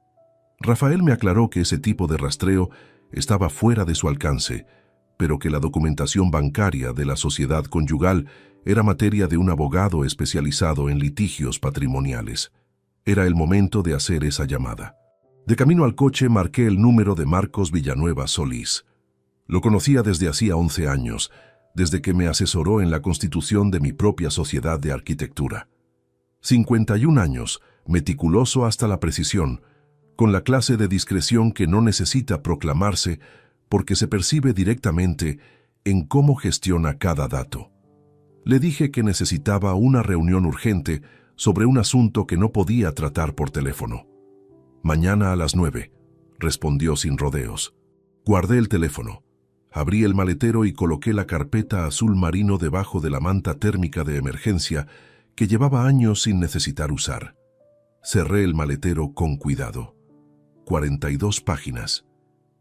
Rafael me aclaró que ese tipo de rastreo estaba fuera de su alcance, pero que la documentación bancaria de la sociedad conyugal era materia de un abogado especializado en litigios patrimoniales. Era el momento de hacer esa llamada. De camino al coche marqué el número de Marcos Villanueva Solís. Lo conocía desde hacía 11 años, desde que me asesoró en la constitución de mi propia sociedad de arquitectura. 51 años, meticuloso hasta la precisión, con la clase de discreción que no necesita proclamarse porque se percibe directamente en cómo gestiona cada dato. Le dije que necesitaba una reunión urgente sobre un asunto que no podía tratar por teléfono. «Mañana a las 9», respondió sin rodeos. Guardé el teléfono. Abrí el maletero y coloqué la carpeta azul marino debajo de la manta térmica de emergencia que llevaba años sin necesitar usar. Cerré el maletero con cuidado. 42 páginas.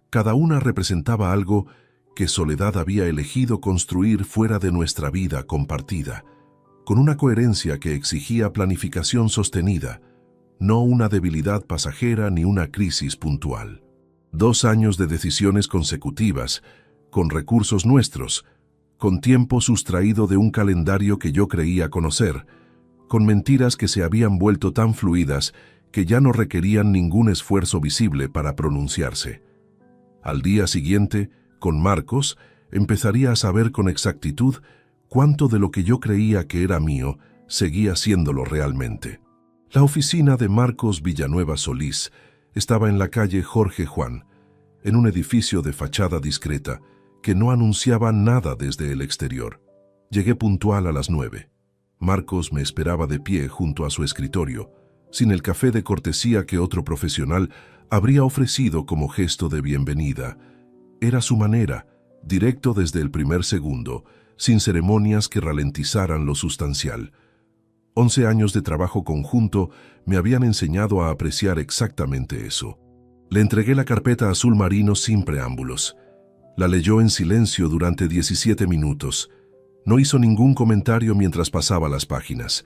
Cada una representaba algo que Soledad había elegido construir fuera de nuestra vida compartida, con una coherencia que exigía planificación sostenida, no una debilidad pasajera ni una crisis puntual. 2 años de decisiones consecutivas, con recursos nuestros, con tiempo sustraído de un calendario que yo creía conocer, con mentiras que se habían vuelto tan fluidas que ya no requerían ningún esfuerzo visible para pronunciarse. Al día siguiente, con Marcos, empezaría a saber con exactitud cuánto de lo que yo creía que era mío seguía siéndolo realmente. La oficina de Marcos Villanueva Solís estaba en la calle Jorge Juan, en un edificio de fachada discreta que no anunciaba nada desde el exterior. Llegué puntual a las 9. Marcos me esperaba de pie junto a su escritorio, sin el café de cortesía que otro profesional habría ofrecido como gesto de bienvenida. Era su manera, directo desde el primer segundo, sin ceremonias que ralentizaran lo sustancial. 11 años de trabajo conjunto me habían enseñado a apreciar exactamente eso. Le entregué la carpeta azul marino sin preámbulos. La leyó en silencio durante 17 minutos. No hizo ningún comentario mientras pasaba las páginas.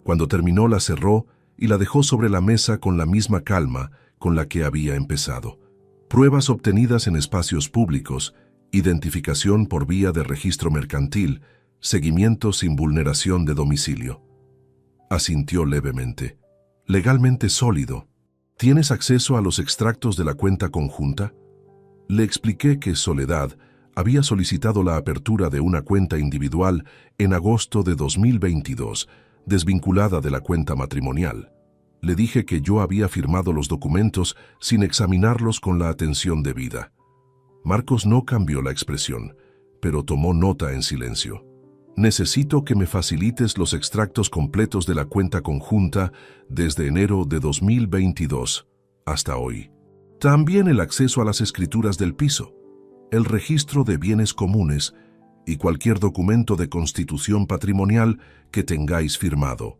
Cuando terminó la cerró y la dejó sobre la mesa con la misma calma con la que había empezado. Pruebas obtenidas en espacios públicos, identificación por vía de registro mercantil, seguimiento sin vulneración de domicilio. Asintió levemente. Legalmente sólido. ¿Tienes acceso a los extractos de la cuenta conjunta? Le expliqué que Soledad había solicitado la apertura de una cuenta individual en agosto de 2022, desvinculada de la cuenta matrimonial. Le dije que yo había firmado los documentos sin examinarlos con la atención debida. Marcos no cambió la expresión, pero tomó nota en silencio. Necesito que me facilites los extractos completos de la cuenta conjunta desde enero de 2022 hasta hoy. También el acceso a las escrituras del piso, el registro de bienes comunes y cualquier documento de constitución patrimonial que tengáis firmado.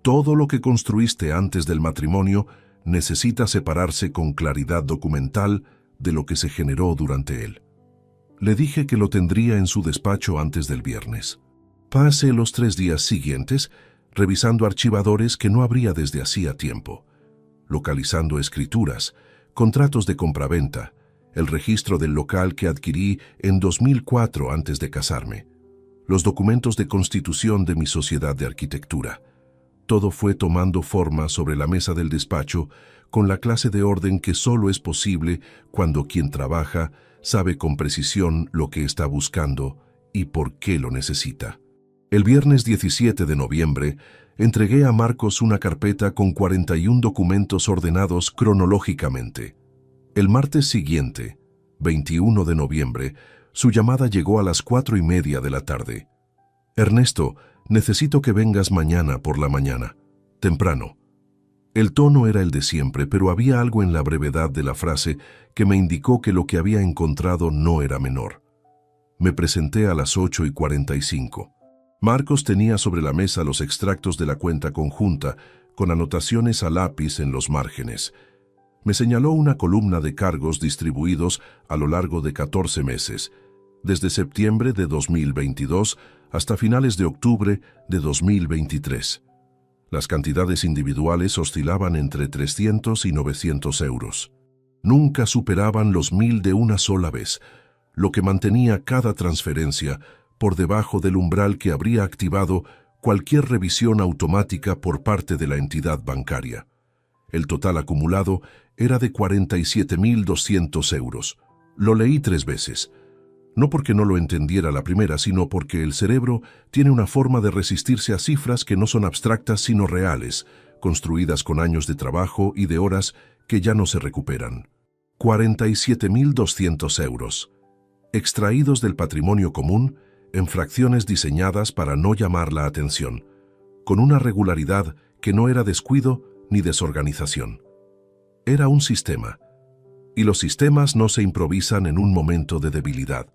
Todo lo que construiste antes del matrimonio necesita separarse con claridad documental de lo que se generó durante él. Le dije que lo tendría en su despacho antes del viernes. Pasé los 3 días siguientes revisando archivadores que no abría desde hacía tiempo, localizando escrituras, contratos de compraventa, el registro del local que adquirí en 2004 antes de casarme, los documentos de constitución de mi sociedad de arquitectura. Todo fue tomando forma sobre la mesa del despacho con la clase de orden que solo es posible cuando quien trabaja sabe con precisión lo que está buscando y por qué lo necesita. El viernes 17 de noviembre entregué a Marcos una carpeta con 41 documentos ordenados cronológicamente. El martes siguiente, 21 de noviembre, su llamada llegó a las 4:30 de la tarde. «Ernesto, necesito que vengas mañana por la mañana, temprano». El tono era el de siempre, pero había algo en la brevedad de la frase que me indicó que lo que había encontrado no era menor. Me presenté a las 8:45. Marcos tenía sobre la mesa los extractos de la cuenta conjunta, con anotaciones a lápiz en los márgenes. Me señaló una columna de cargos distribuidos a lo largo de 14 meses, desde septiembre de 2022 hasta finales de octubre de 2023. Las cantidades individuales oscilaban entre 300 y 900 euros. Nunca superaban los 1.000 de una sola vez, lo que mantenía cada transferencia por debajo del umbral que habría activado cualquier revisión automática por parte de la entidad bancaria. El total acumulado era de 47.200 euros. Lo leí 3 veces. No porque no lo entendiera la primera, sino porque el cerebro tiene una forma de resistirse a cifras que no son abstractas sino reales, construidas con años de trabajo y de horas que ya no se recuperan. 47.200 euros, extraídos del patrimonio común en fracciones diseñadas para no llamar la atención, con una regularidad que no era descuido ni desorganización. Era un sistema, y los sistemas no se improvisan en un momento de debilidad.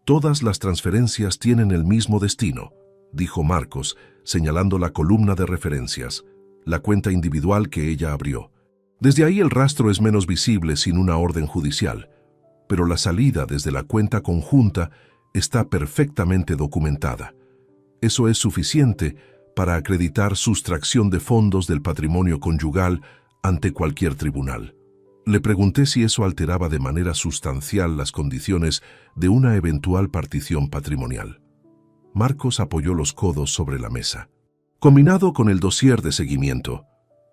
Todas las transferencias tienen el mismo destino, dijo Marcos, señalando la columna de referencias, la cuenta individual que ella abrió. Desde ahí el rastro es menos visible sin una orden judicial, pero la salida desde la cuenta conjunta está perfectamente documentada. Eso es suficiente para acreditar sustracción de fondos del patrimonio conyugal ante cualquier tribunal. Le pregunté si eso alteraba de manera sustancial las condiciones de una eventual partición patrimonial. Marcos apoyó los codos sobre la mesa. Combinado con el dossier de seguimiento,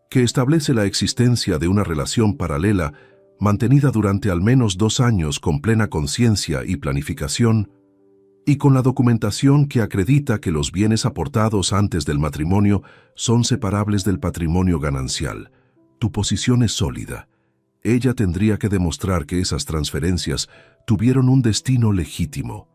que establece la existencia de una relación paralela mantenida durante al menos 2 años con plena conciencia y planificación, y con la documentación que acredita que los bienes aportados antes del matrimonio son separables del patrimonio ganancial, tu posición es sólida. Ella tendría que demostrar que esas transferencias tuvieron un destino legítimo.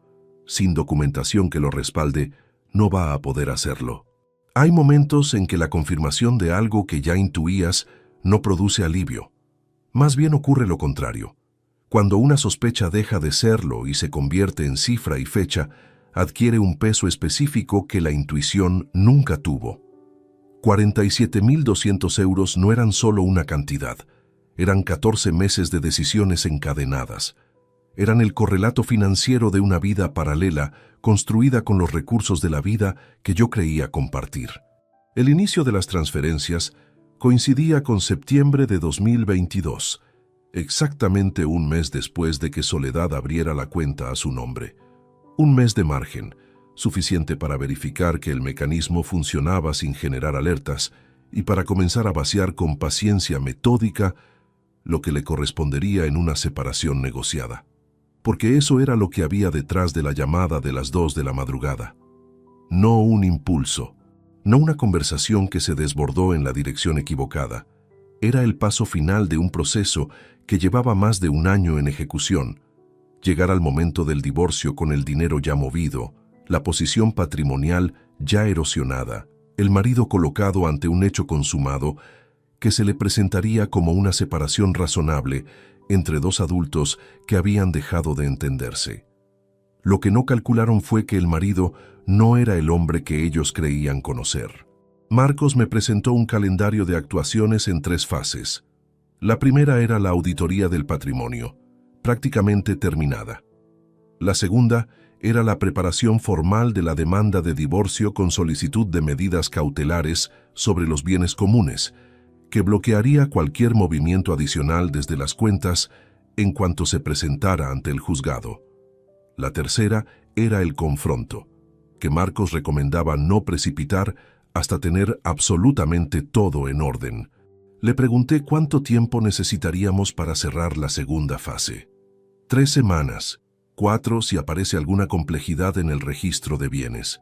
Sin documentación que lo respalde, no va a poder hacerlo. Hay momentos en que la confirmación de algo que ya intuías no produce alivio. Más bien ocurre lo contrario. Cuando una sospecha deja de serlo y se convierte en cifra y fecha, adquiere un peso específico que la intuición nunca tuvo. 47.200 euros no eran solo una cantidad. Eran 14 meses de decisiones encadenadas. Eran el correlato financiero de una vida paralela construida con los recursos de la vida que yo creía compartir. El inicio de las transferencias coincidía con septiembre de 2022, exactamente un mes después de que Soledad abriera la cuenta a su nombre. Un mes de margen, suficiente para verificar que el mecanismo funcionaba sin generar alertas y para comenzar a vaciar con paciencia metódica lo que le correspondería en una separación negociada. Porque eso era lo que había detrás de la llamada de las 2 de la madrugada. No un impulso, no una conversación que se desbordó en la dirección equivocada. Era el paso final de un proceso que llevaba más de 1 año en ejecución. Llegar al momento del divorcio con el dinero ya movido, la posición patrimonial ya erosionada, el marido colocado ante un hecho consumado que se le presentaría como una separación razonable entre 2 adultos que habían dejado de entenderse. Lo que no calcularon fue que el marido no era el hombre que ellos creían conocer. Marcos me presentó un calendario de actuaciones en 3 fases. La primera era la auditoría del patrimonio, prácticamente terminada. La segunda era la preparación formal de la demanda de divorcio con solicitud de medidas cautelares sobre los bienes comunes, que bloquearía cualquier movimiento adicional desde las cuentas en cuanto se presentara ante el juzgado. La tercera era el confronto, que Marcos recomendaba no precipitar hasta tener absolutamente todo en orden. Le pregunté cuánto tiempo necesitaríamos para cerrar la segunda fase. 3 semanas, 4 si aparece alguna complejidad en el registro de bienes.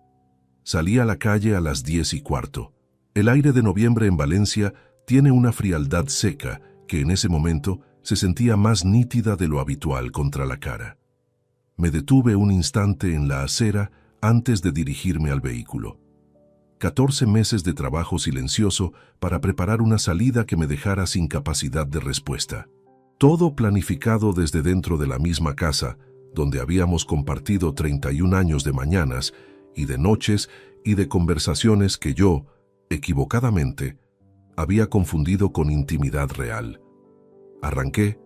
Salí a la calle a las 10:15. El aire de noviembre en Valencia tiene una frialdad seca que en ese momento se sentía más nítida de lo habitual contra la cara. Me detuve un instante en la acera antes de dirigirme al vehículo. 14 meses de trabajo silencioso para preparar una salida que me dejara sin capacidad de respuesta. Todo planificado desde dentro de la misma casa, donde habíamos compartido 31 años de mañanas y de noches y de conversaciones que yo, equivocadamente, Había confundido con intimidad real. Arranqué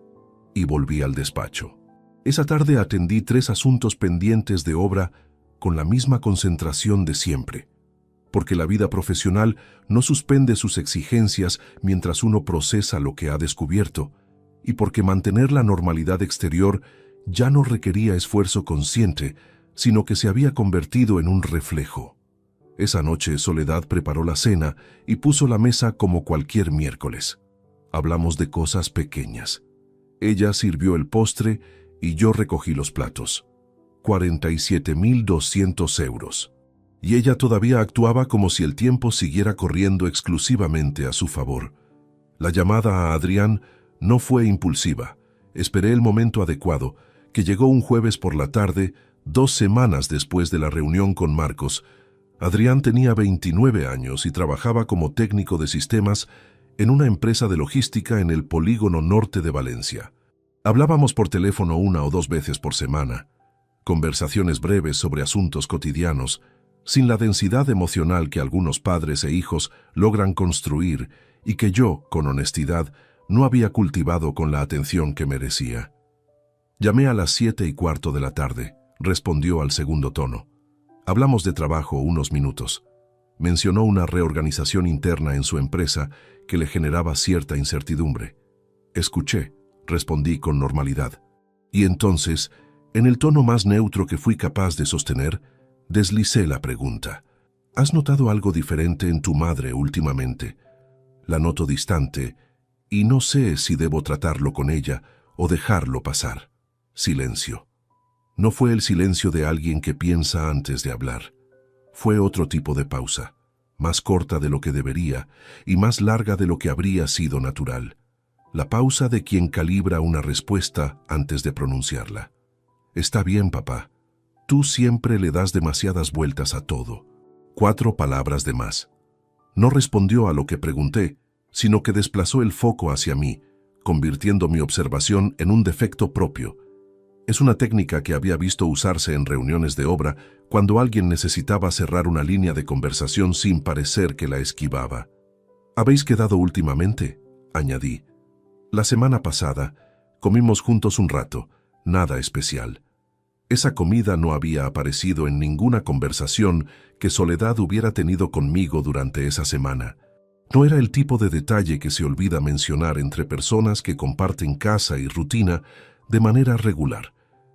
y volví al despacho. Esa tarde atendí 3 asuntos pendientes de obra con la misma concentración de siempre, porque la vida profesional no suspende sus exigencias mientras uno procesa lo que ha descubierto, y porque mantener la normalidad exterior ya no requería esfuerzo consciente, sino que se había convertido en un reflejo. Esa noche Soledad preparó la cena y puso la mesa como cualquier miércoles. Hablamos de cosas pequeñas. Ella sirvió el postre y yo recogí los platos. 47.200 euros. Y ella todavía actuaba como si el tiempo siguiera corriendo exclusivamente a su favor. La llamada a Adrián no fue impulsiva. Esperé el momento adecuado, que llegó un jueves por la tarde, 2 semanas después de la reunión con Marcos. Adrián tenía 29 años y trabajaba como técnico de sistemas en una empresa de logística en el polígono norte de Valencia. Hablábamos por teléfono 1 o 2 veces por semana. Conversaciones breves sobre asuntos cotidianos, sin la densidad emocional que algunos padres e hijos logran construir y que yo, con honestidad, no había cultivado con la atención que merecía. Llamé a las 7:15 de la tarde. Respondió al segundo tono. Hablamos de trabajo unos minutos. Mencionó una reorganización interna en su empresa que le generaba cierta incertidumbre. Escuché, respondí con normalidad. Y entonces, en el tono más neutro que fui capaz de sostener, deslicé la pregunta. ¿Has notado algo diferente en tu madre últimamente? La noto distante y no sé si debo tratarlo con ella o dejarlo pasar. Silencio. No fue el silencio de alguien que piensa antes de hablar. Fue otro tipo de pausa, más corta de lo que debería y más larga de lo que habría sido natural. La pausa de quien calibra una respuesta antes de pronunciarla. Está bien, papá. Tú siempre le das demasiadas vueltas a todo. 4 palabras de más. No respondió a lo que pregunté, sino que desplazó el foco hacia mí, convirtiendo mi observación en un defecto propio. Es una técnica que había visto usarse en reuniones de obra cuando alguien necesitaba cerrar una línea de conversación sin parecer que la esquivaba. ¿Habéis quedado últimamente?, añadí. La semana pasada comimos juntos un rato, nada especial. Esa comida no había aparecido en ninguna conversación que Soledad hubiera tenido conmigo durante esa semana. No era el tipo de detalle que se olvida mencionar entre personas que comparten casa y rutina de manera regular.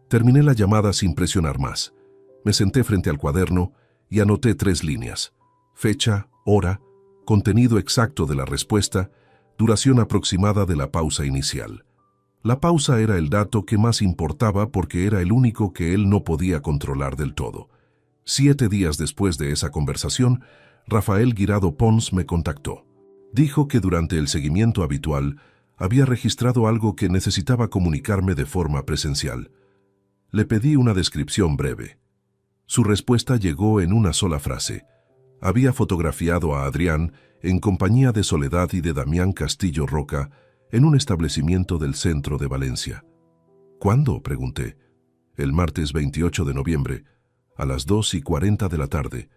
Terminé la llamada sin presionar más. Me senté frente al cuaderno y anoté 3 líneas. Fecha, hora, contenido exacto de la respuesta, duración aproximada de la pausa inicial. La pausa era el dato que más importaba porque era el único que él no podía controlar del todo. 7 días después de esa conversación, Rafael Guirado Pons me contactó. Dijo que durante el seguimiento habitual había registrado algo que necesitaba comunicarme de forma presencial. Le pedí una descripción breve. Su respuesta llegó en una sola frase. Había fotografiado a Adrián en compañía de Soledad y de Damián Castillo Roca en un establecimiento del centro de Valencia. ¿Cuándo?, pregunté. El martes 28 de noviembre, a las 2:40 de la tarde.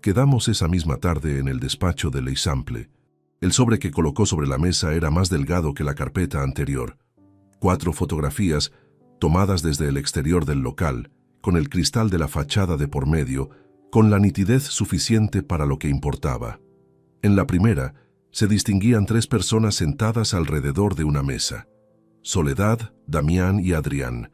Quedamos esa misma tarde en el despacho de l'Eixample. El sobre que colocó sobre la mesa era más delgado que la carpeta anterior. 4 fotografías tomadas desde el exterior del local, con el cristal de la fachada de por medio, con la nitidez suficiente para lo que importaba. En la primera, se distinguían 3 personas sentadas alrededor de una mesa. Soledad, Damián y Adrián.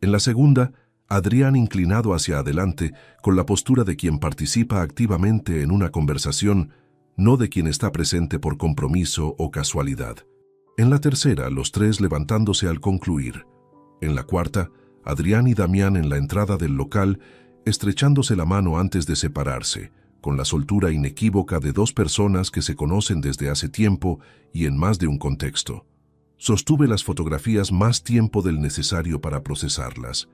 En la segunda, Adrián inclinado hacia adelante, con la postura de quien participa activamente en una conversación, no de quien está presente por compromiso o casualidad. En la tercera, los 3 levantándose al concluir. En la cuarta, Adrián y Damián en la entrada del local, estrechándose la mano antes de separarse, con la soltura inequívoca de 2 personas que se conocen desde hace tiempo y en más de un contexto. Sostuve las fotografías más tiempo del necesario para procesarlas.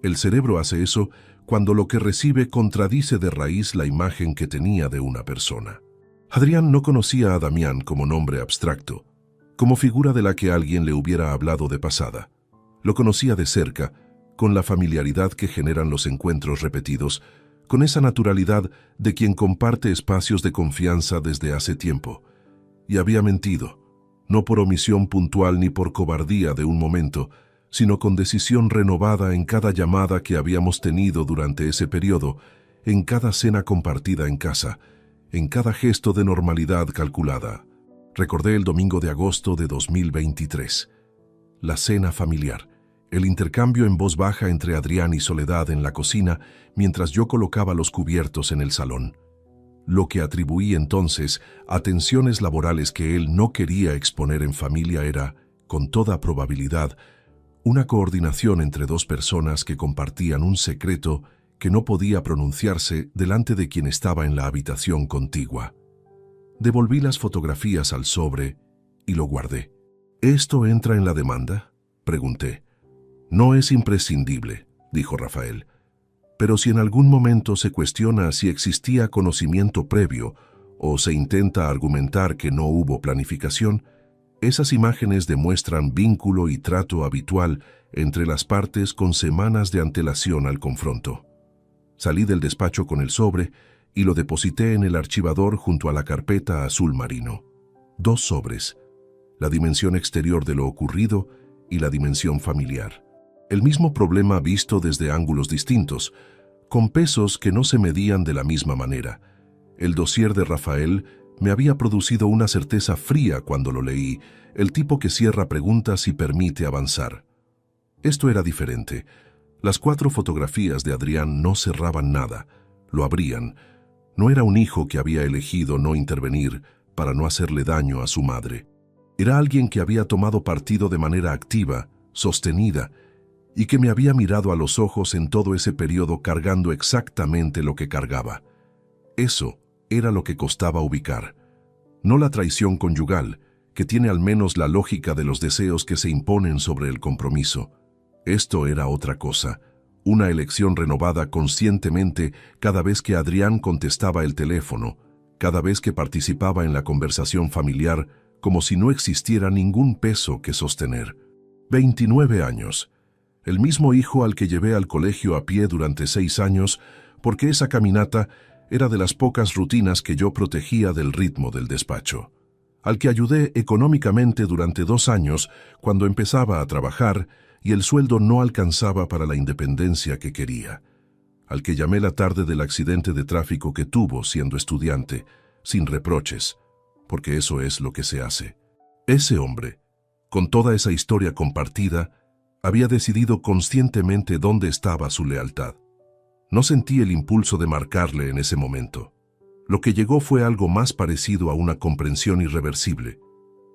El cerebro hace eso cuando lo que recibe contradice de raíz la imagen que tenía de una persona. Adrián no conocía a Damián como nombre abstracto, como figura de la que alguien le hubiera hablado de pasada. Lo conocía de cerca, con la familiaridad que generan los encuentros repetidos, con esa naturalidad de quien comparte espacios de confianza desde hace tiempo. Y había mentido, no por omisión puntual ni por cobardía de un momento, sino con decisión renovada en cada llamada que habíamos tenido durante ese periodo, en cada cena compartida en casa, en cada gesto de normalidad calculada. Recordé el domingo de agosto de 2023. La cena familiar, el intercambio en voz baja entre Adrián y Soledad en la cocina mientras yo colocaba los cubiertos en el salón. Lo que atribuí entonces a tensiones laborales que él no quería exponer en familia era, con toda probabilidad, una coordinación entre dos personas que compartían un secreto que no podía pronunciarse delante de quien estaba en la habitación contigua. Devolví las fotografías al sobre y lo guardé. ¿Esto entra en la demanda?, pregunté. No es imprescindible, dijo Rafael. Pero si en algún momento se cuestiona si existía conocimiento previo o se intenta argumentar que no hubo planificación, esas imágenes demuestran vínculo y trato habitual entre las partes con semanas de antelación al confronto. Salí del despacho con el sobre y lo deposité en el archivador junto a la carpeta azul marino. 2 sobres, la dimensión exterior de lo ocurrido y la dimensión familiar. El mismo problema visto desde ángulos distintos, con pesos que no se medían de la misma manera. El dossier de Rafael me había producido una certeza fría cuando lo leí, el tipo que cierra preguntas y permite avanzar. Esto era diferente. Las 4 fotografías de Adrián no cerraban nada, lo abrían. No era un hijo que había elegido no intervenir para no hacerle daño a su madre. Era alguien que había tomado partido de manera activa, sostenida, y que me había mirado a los ojos en todo ese periodo cargando exactamente lo que cargaba. Eso era lo que costaba ubicar. No la traición conyugal, que tiene al menos la lógica de los deseos que se imponen sobre el compromiso. Esto era otra cosa, una elección renovada conscientemente cada vez que Adrián contestaba el teléfono, cada vez que participaba en la conversación familiar, como si no existiera ningún peso que sostener. 29 años. El mismo hijo al que llevé al colegio a pie durante 6 años, porque esa caminata era de las pocas rutinas que yo protegía del ritmo del despacho. Al que ayudé económicamente durante 2 años, cuando empezaba a trabajar y el sueldo no alcanzaba para la independencia que quería. Al que llamé la tarde del accidente de tráfico que tuvo siendo estudiante, sin reproches, porque eso es lo que se hace. Ese hombre, con toda esa historia compartida, había decidido conscientemente dónde estaba su lealtad. No sentí el impulso de marcarle en ese momento. Lo que llegó fue algo más parecido a una comprensión irreversible,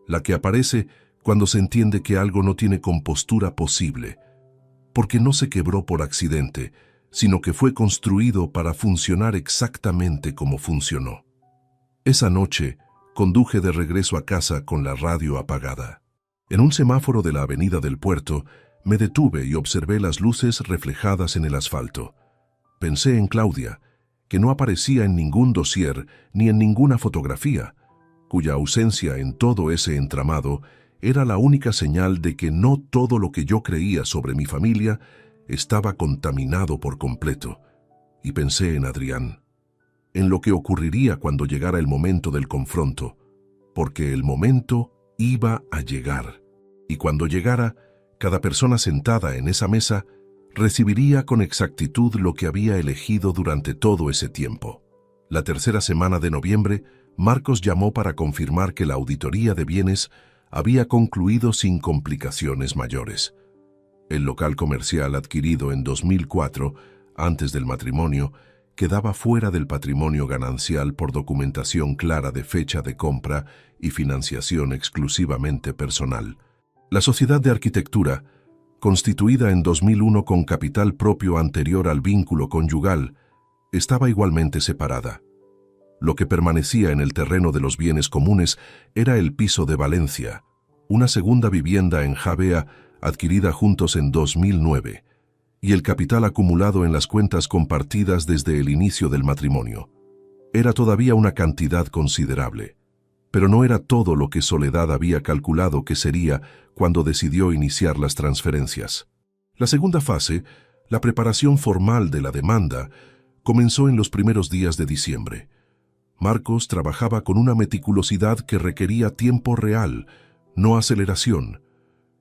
la que aparece cuando se entiende que algo no tiene compostura posible, porque no se quebró por accidente, sino que fue construido para funcionar exactamente como funcionó. Esa noche, conduje de regreso a casa con la radio apagada. En un semáforo de la avenida del Puerto, me detuve y observé las luces reflejadas en el asfalto. Pensé en Claudia, que no aparecía en ningún dossier ni en ninguna fotografía, cuya ausencia en todo ese entramado era la única señal de que no todo lo que yo creía sobre mi familia estaba contaminado por completo. Y pensé en Adrián, en lo que ocurriría cuando llegara el momento del confronto, porque el momento iba a llegar. Y cuando llegara, cada persona sentada en esa mesa recibiría con exactitud lo que había elegido durante todo ese tiempo. La tercera semana de noviembre, Marcos llamó para confirmar que la auditoría de bienes había concluido sin complicaciones mayores. El local comercial adquirido en 2004, antes del matrimonio, quedaba fuera del patrimonio ganancial por documentación clara de fecha de compra y financiación exclusivamente personal. La sociedad de arquitectura, constituida en 2001 con capital propio anterior al vínculo conyugal, estaba igualmente separada. Lo que permanecía en el terreno de los bienes comunes era el piso de Valencia, una segunda vivienda en Javea adquirida juntos en 2009, y el capital acumulado en las cuentas compartidas desde el inicio del matrimonio. Era todavía una cantidad considerable, pero no era todo lo que Soledad había calculado que sería cuando decidió iniciar las transferencias. La segunda fase, la preparación formal de la demanda, comenzó en los primeros días de diciembre. Marcos trabajaba con una meticulosidad que requería tiempo real, no aceleración.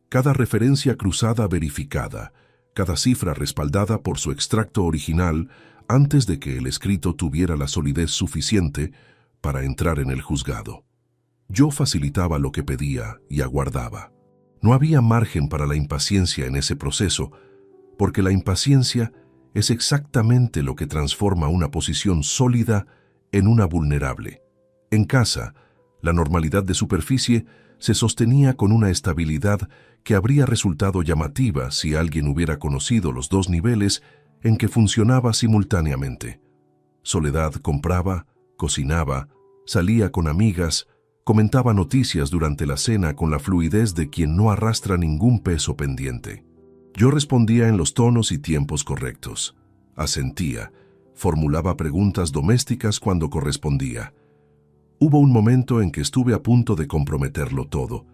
Cada referencia cruzada verificada, cada cifra respaldada por su extracto original antes de que el escrito tuviera la solidez suficiente para entrar en el juzgado. Yo facilitaba lo que pedía y aguardaba. No había margen para la impaciencia en ese proceso, porque la impaciencia es exactamente lo que transforma una posición sólida en una vulnerable. En casa, la normalidad de superficie se sostenía con una estabilidad que habría resultado llamativa si alguien hubiera conocido los dos niveles en que funcionaba simultáneamente. Soledad compraba, cocinaba, salía con amigas, comentaba noticias durante la cena con la fluidez de quien no arrastra ningún peso pendiente. Yo respondía en los tonos y tiempos correctos. Asentía, formulaba preguntas domésticas cuando correspondía. Hubo un momento en que estuve a punto de comprometerlo todo.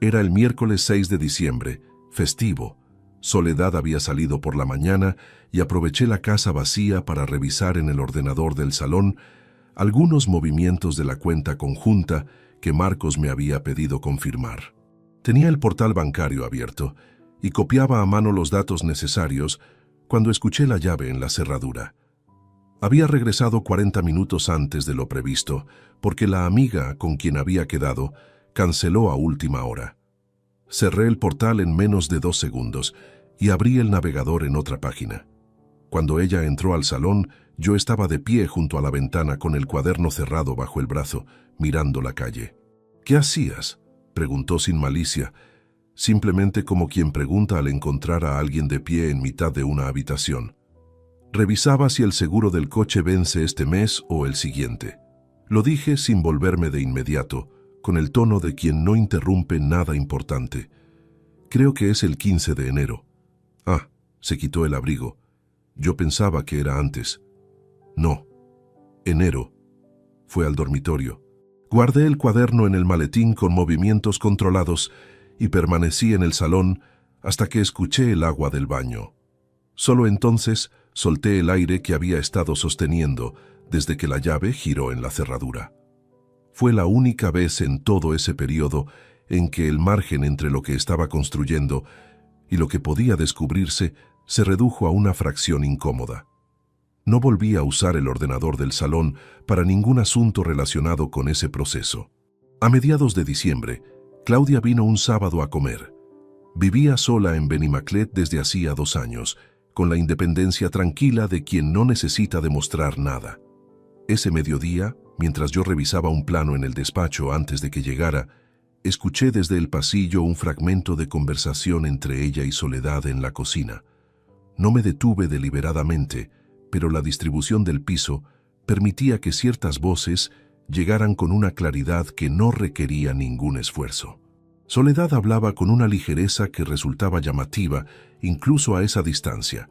Era el miércoles 6 de diciembre, festivo. Soledad había salido por la mañana y aproveché la casa vacía para revisar en el ordenador del salón algunos movimientos de la cuenta conjunta que Marcos me había pedido confirmar. Tenía el portal bancario abierto y copiaba a mano los datos necesarios cuando escuché la llave en la cerradura. Había regresado 40 minutos antes de lo previsto, porque la amiga con quien había quedado canceló a última hora. Cerré el portal en menos de 2 segundos y abrí el navegador en otra página. Cuando ella entró al salón, yo estaba de pie junto a la ventana con el cuaderno cerrado bajo el brazo, mirando la calle. «¿Qué hacías?», preguntó sin malicia, simplemente como quien pregunta al encontrar a alguien de pie en mitad de una habitación. «Revisaba si el seguro del coche vence este mes o el siguiente». Lo dije sin volverme de inmediato, con el tono de quien no interrumpe nada importante. «Creo que es el 15 de enero». «Ah», se quitó el abrigo. «Yo pensaba que era antes». «No, enero». Fue al dormitorio. Guardé el cuaderno en el maletín con movimientos controlados y permanecí en el salón hasta que escuché el agua del baño. Solo entonces solté el aire que había estado sosteniendo desde que la llave giró en la cerradura. Fue la única vez en todo ese periodo en que el margen entre lo que estaba construyendo y lo que podía descubrirse se redujo a una fracción incómoda. No volví a usar el ordenador del salón para ningún asunto relacionado con ese proceso. A mediados de diciembre, Claudia vino un sábado a comer. Vivía sola en Benimaclet desde hacía 2 años, con la independencia tranquila de quien no necesita demostrar nada. Ese mediodía, mientras yo revisaba un plano en el despacho antes de que llegara, escuché desde el pasillo un fragmento de conversación entre ella y Soledad en la cocina. No me detuve deliberadamente, pero la distribución del piso permitía que ciertas voces llegaran con una claridad que no requería ningún esfuerzo. Soledad hablaba con una ligereza que resultaba llamativa, incluso a esa distancia.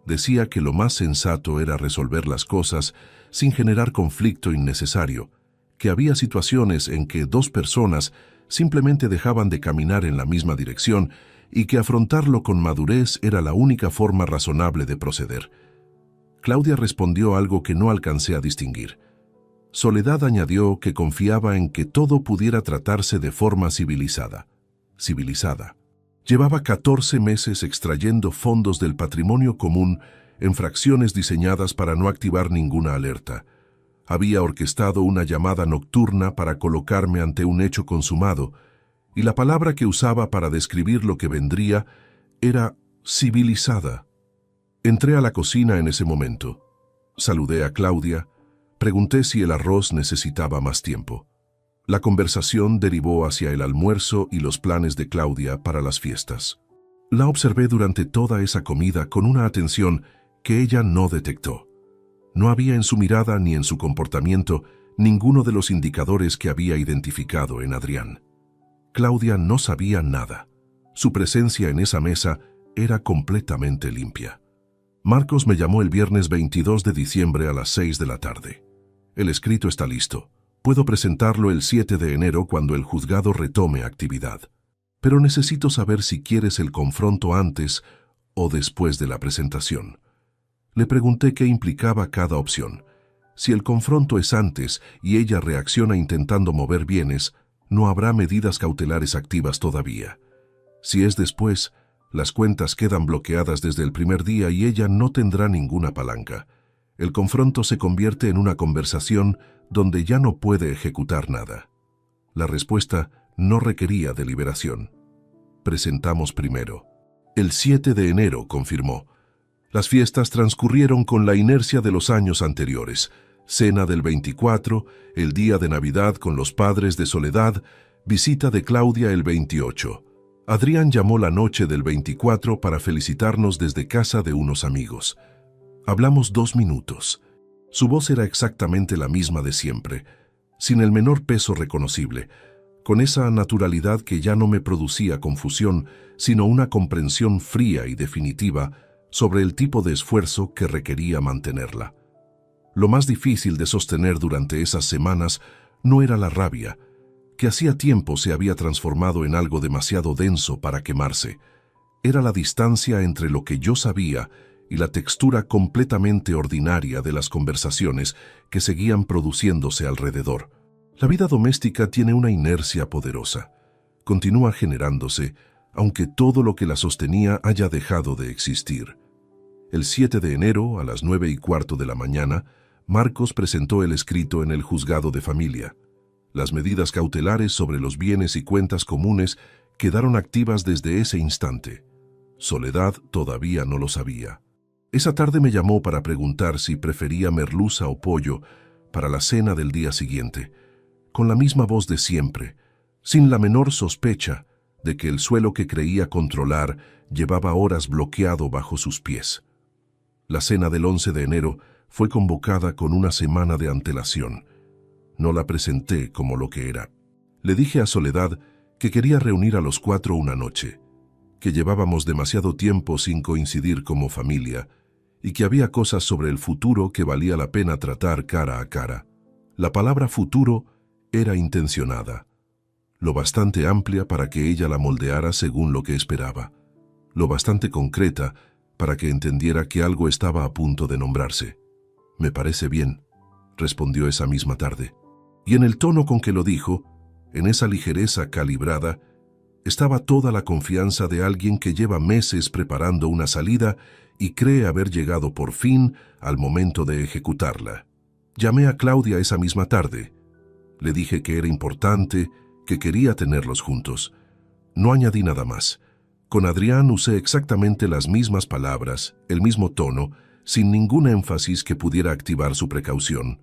Decía que lo más sensato era resolver las cosas sin generar conflicto innecesario, que había situaciones en que 2 personas simplemente dejaban de caminar en la misma dirección y que afrontarlo con madurez era la única forma razonable de proceder. Claudia respondió algo que no alcancé a distinguir. Soledad añadió que confiaba en que todo pudiera tratarse de forma civilizada. Civilizada. Llevaba 14 meses extrayendo fondos del patrimonio común en fracciones diseñadas para no activar ninguna alerta. Había orquestado una llamada nocturna para colocarme ante un hecho consumado, y la palabra que usaba para describir lo que vendría era civilizada. Entré a la cocina en ese momento. Saludé a Claudia, pregunté si el arroz necesitaba más tiempo. La conversación derivó hacia el almuerzo y los planes de Claudia para las fiestas. La observé durante toda esa comida con una atención que ella no detectó. No había en su mirada ni en su comportamiento ninguno de los indicadores que había identificado en Adrián. Claudia no sabía nada. Su presencia en esa mesa era completamente limpia. Marcos me llamó el viernes 22 de diciembre a las 6 de la tarde. El escrito está listo. Puedo presentarlo el 7 de enero cuando el juzgado retome actividad. Pero necesito saber si quieres el confronto antes o después de la presentación. Le pregunté qué implicaba cada opción. Si el confronto es antes y ella reacciona intentando mover bienes, no habrá medidas cautelares activas todavía. Si es después, las cuentas quedan bloqueadas desde el primer día y ella no tendrá ninguna palanca. El confronto se convierte en una conversación donde ya no puede ejecutar nada. La respuesta no requería deliberación. Presentamos primero. El 7 de enero, confirmó. Las fiestas transcurrieron con la inercia de los años anteriores. Cena del 24, el día de Navidad con los padres de Soledad, visita de Claudia el 28. Adrián llamó la noche del 24 para felicitarnos desde casa de unos amigos. Hablamos 2 minutos. Su voz era exactamente la misma de siempre, sin el menor peso reconocible, con esa naturalidad que ya no me producía confusión, sino una comprensión fría y definitiva sobre el tipo de esfuerzo que requería mantenerla. Lo más difícil de sostener durante esas semanas no era la rabia, que hacía tiempo se había transformado en algo demasiado denso para quemarse. Era la distancia entre lo que yo sabía y la textura completamente ordinaria de las conversaciones que seguían produciéndose alrededor. La vida doméstica tiene una inercia poderosa. Continúa generándose, aunque todo lo que la sostenía haya dejado de existir. El 7 de enero, a las 9:15 de la mañana, Marcos presentó el escrito en el juzgado de familia. Las medidas cautelares sobre los bienes y cuentas comunes quedaron activas desde ese instante. Soledad todavía no lo sabía. Esa tarde me llamó para preguntar si prefería merluza o pollo para la cena del día siguiente, con la misma voz de siempre, sin la menor sospecha de que el suelo que creía controlar llevaba horas bloqueado bajo sus pies. La cena del 11 de enero fue convocada con una semana de antelación. No la presenté como lo que era. Le dije a Soledad que quería reunir a los 4 una noche, que llevábamos demasiado tiempo sin coincidir como familia y que había cosas sobre el futuro que valía la pena tratar cara a cara. La palabra futuro era intencionada, lo bastante amplia para que ella la moldeara según lo que esperaba, lo bastante concreta para que entendiera que algo estaba a punto de nombrarse. «Me parece bien», respondió esa misma tarde. Y en el tono con que lo dijo, en esa ligereza calibrada, estaba toda la confianza de alguien que lleva meses preparando una salida y cree haber llegado por fin al momento de ejecutarla. Llamé a Claudia esa misma tarde. Le dije que era importante, que quería tenerlos juntos. No añadí nada más. Con Adrián usé exactamente las mismas palabras, el mismo tono, sin ningún énfasis que pudiera activar su precaución.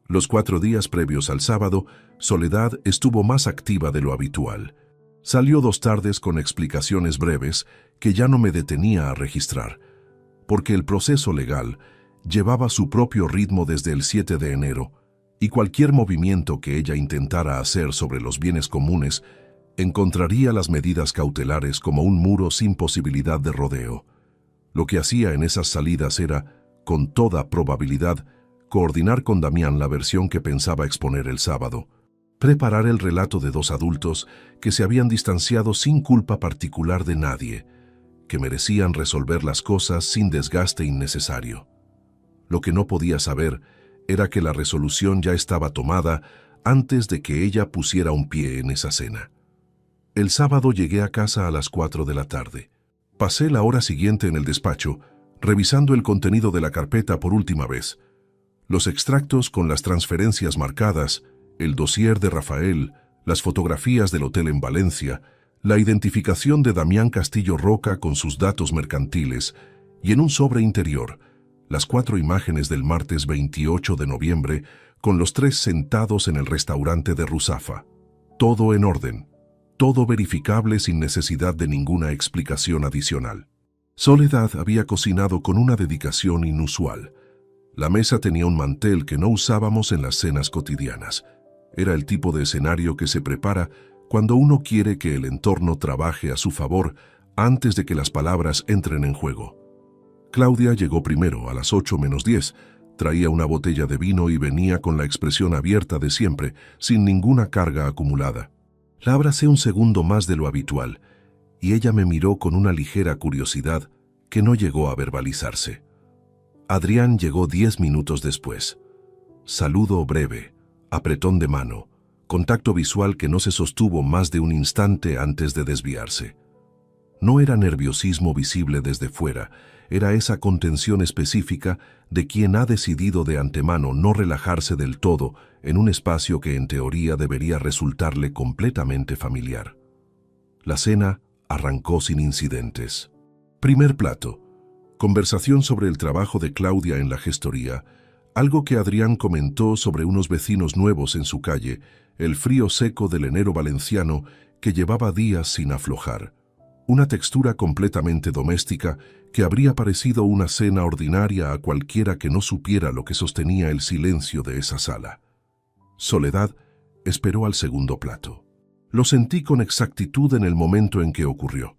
Los 4 días previos al sábado, Soledad estuvo más activa de lo habitual. Salió 2 tardes con explicaciones breves que ya no me detenía a registrar, porque el proceso legal llevaba su propio ritmo desde el 7 de enero, y cualquier movimiento que ella intentara hacer sobre los bienes comunes encontraría las medidas cautelares como un muro sin posibilidad de rodeo. Lo que hacía en esas salidas era, con toda probabilidad, coordinar con Damián la versión que pensaba exponer el sábado, preparar el relato de 2 adultos que se habían distanciado sin culpa particular de nadie, que merecían resolver las cosas sin desgaste innecesario. Lo que no podía saber era que la resolución ya estaba tomada antes de que ella pusiera un pie en esa cena. El sábado llegué a casa a las 4 de la tarde. Pasé la hora siguiente en el despacho, revisando el contenido de la carpeta por última vez. Los extractos con las transferencias marcadas, el dossier de Rafael, las fotografías del hotel en Valencia, la identificación de Damián Castillo Roca con sus datos mercantiles y en un sobre interior, las 4 imágenes del martes 28 de noviembre con los 3 sentados en el restaurante de Ruzafa. Todo en orden, todo verificable sin necesidad de ninguna explicación adicional. Soledad había cocinado con una dedicación inusual. La mesa tenía un mantel que no usábamos en las cenas cotidianas. Era el tipo de escenario que se prepara cuando uno quiere que el entorno trabaje a su favor antes de que las palabras entren en juego. Claudia llegó primero, a las 8:10. Traía una botella de vino y venía con la expresión abierta de siempre, sin ninguna carga acumulada. La abracé un segundo más de lo habitual, y ella me miró con una ligera curiosidad que no llegó a verbalizarse. Adrián llegó 10 minutos después. Saludo breve, apretón de mano, contacto visual que no se sostuvo más de un instante antes de desviarse. No era nerviosismo visible desde fuera, era esa contención específica de quien ha decidido de antemano no relajarse del todo en un espacio que en teoría debería resultarle completamente familiar. La cena arrancó sin incidentes. Primer plato. Conversación sobre el trabajo de Claudia en la gestoría, algo que Adrián comentó sobre unos vecinos nuevos en su calle, el frío seco del enero valenciano que llevaba días sin aflojar. Una textura completamente doméstica que habría parecido una cena ordinaria a cualquiera que no supiera lo que sostenía el silencio de esa sala. Soledad esperó al segundo plato. Lo sentí con exactitud en el momento en que ocurrió.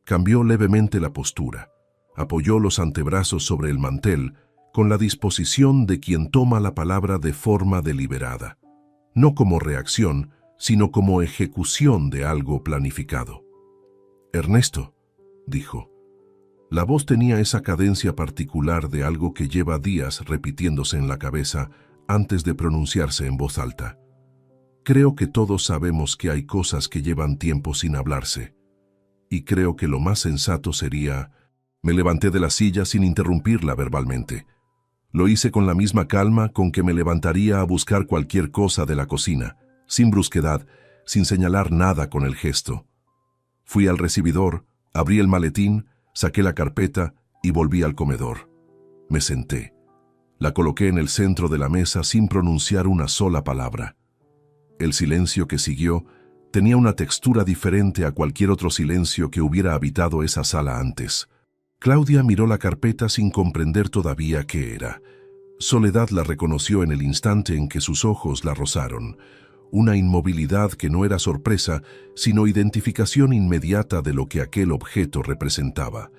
Cambió levemente la postura, apoyó los antebrazos sobre el mantel, con la disposición de quien toma la palabra de forma deliberada, no como reacción, sino como ejecución de algo planificado. «Ernesto», dijo. La voz tenía esa cadencia particular de algo que lleva días repitiéndose en la cabeza antes de pronunciarse en voz alta. Creo que todos sabemos que hay cosas que llevan tiempo sin hablarse, y creo que lo más sensato sería... Me levanté de la silla sin interrumpirla verbalmente. Lo hice con la misma calma con que me levantaría a buscar cualquier cosa de la cocina, sin brusquedad, sin señalar nada con el gesto. Fui al recibidor, abrí el maletín, saqué la carpeta y volví al comedor. Me senté. La coloqué en el centro de la mesa sin pronunciar una sola palabra. El silencio que siguió tenía una textura diferente a cualquier otro silencio que hubiera habitado esa sala antes. Claudia miró la carpeta sin comprender todavía qué era. Soledad la reconoció en el instante en que sus ojos la rozaron. Una inmovilidad que no era sorpresa, sino identificación inmediata de lo que aquel objeto representaba.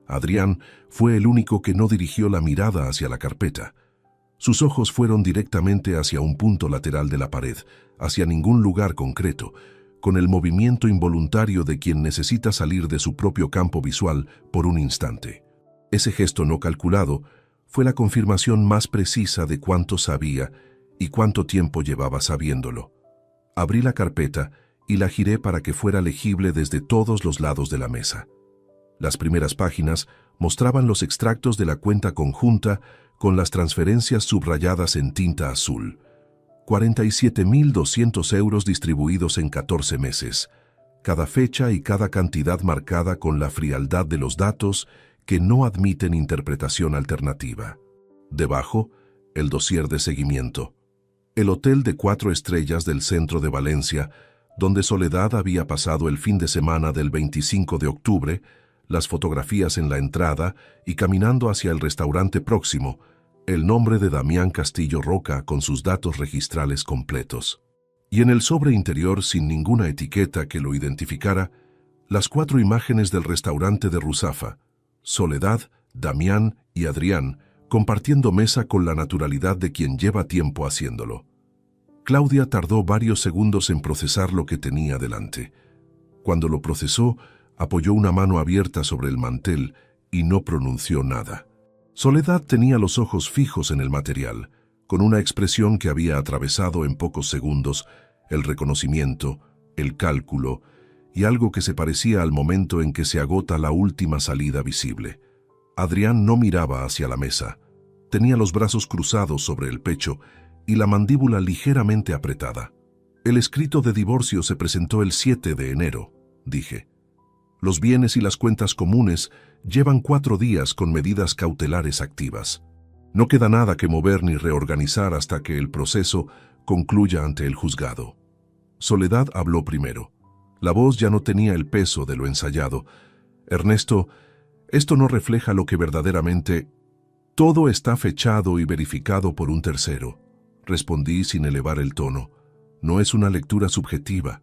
Adrián fue el único que no dirigió la mirada hacia la carpeta. Sus ojos fueron directamente hacia un punto lateral de la pared, hacia ningún lugar concreto, con el movimiento involuntario de quien necesita salir de su propio campo visual por un instante. Ese gesto no calculado fue la confirmación más precisa de cuánto sabía y cuánto tiempo llevaba sabiéndolo. Abrí la carpeta y la giré para que fuera legible desde todos los lados de la mesa. Las primeras páginas mostraban los extractos de la cuenta conjunta con las transferencias subrayadas en tinta azul. 47.200 euros distribuidos en 14 meses, cada fecha y cada cantidad marcada con la frialdad de los datos que no admiten interpretación alternativa. Debajo, el dossier de seguimiento. El hotel de 4 estrellas del centro de Valencia, donde Soledad había pasado el fin de semana del 25 de octubre, las fotografías en la entrada y caminando hacia el restaurante próximo, el nombre de Damián Castillo Roca con sus datos registrales completos. Y en el sobre interior, sin ninguna etiqueta que lo identificara, las 4 imágenes del restaurante de Ruzafa: Soledad, Damián y Adrián, compartiendo mesa con la naturalidad de quien lleva tiempo haciéndolo. Claudia tardó varios segundos en procesar lo que tenía delante. Cuando lo procesó, apoyó una mano abierta sobre el mantel y no pronunció nada. Soledad tenía los ojos fijos en el material, con una expresión que había atravesado en pocos segundos el reconocimiento, el cálculo y algo que se parecía al momento en que se agota la última salida visible. Adrián no miraba hacia la mesa. Tenía los brazos cruzados sobre el pecho y la mandíbula ligeramente apretada. El escrito de divorcio se presentó el 7 de enero, dije. Los bienes y las cuentas comunes llevan 4 días con medidas cautelares activas. No queda nada que mover ni reorganizar hasta que el proceso concluya ante el juzgado. Soledad habló primero. La voz ya no tenía el peso de lo ensayado. Ernesto, esto no refleja lo que verdaderamente... Todo está fechado y verificado por un tercero, respondí sin elevar el tono. No es una lectura subjetiva.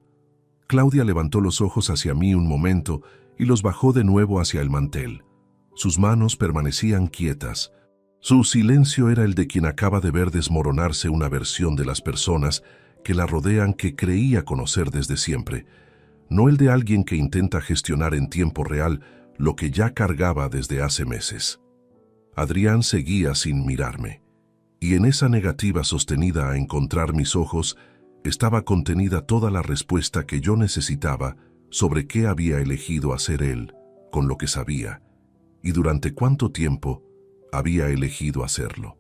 Claudia levantó los ojos hacia mí un momento y los bajó de nuevo hacia el mantel. Sus manos permanecían quietas. Su silencio era el de quien acaba de ver desmoronarse una versión de las personas que la rodean que creía conocer desde siempre, no el de alguien que intenta gestionar en tiempo real lo que ya cargaba desde hace meses. Adrián seguía sin mirarme. Y en esa negativa sostenida a encontrar mis ojos, estaba contenida toda la respuesta que yo necesitaba sobre qué había elegido hacer él con lo que sabía, y durante cuánto tiempo había elegido hacerlo.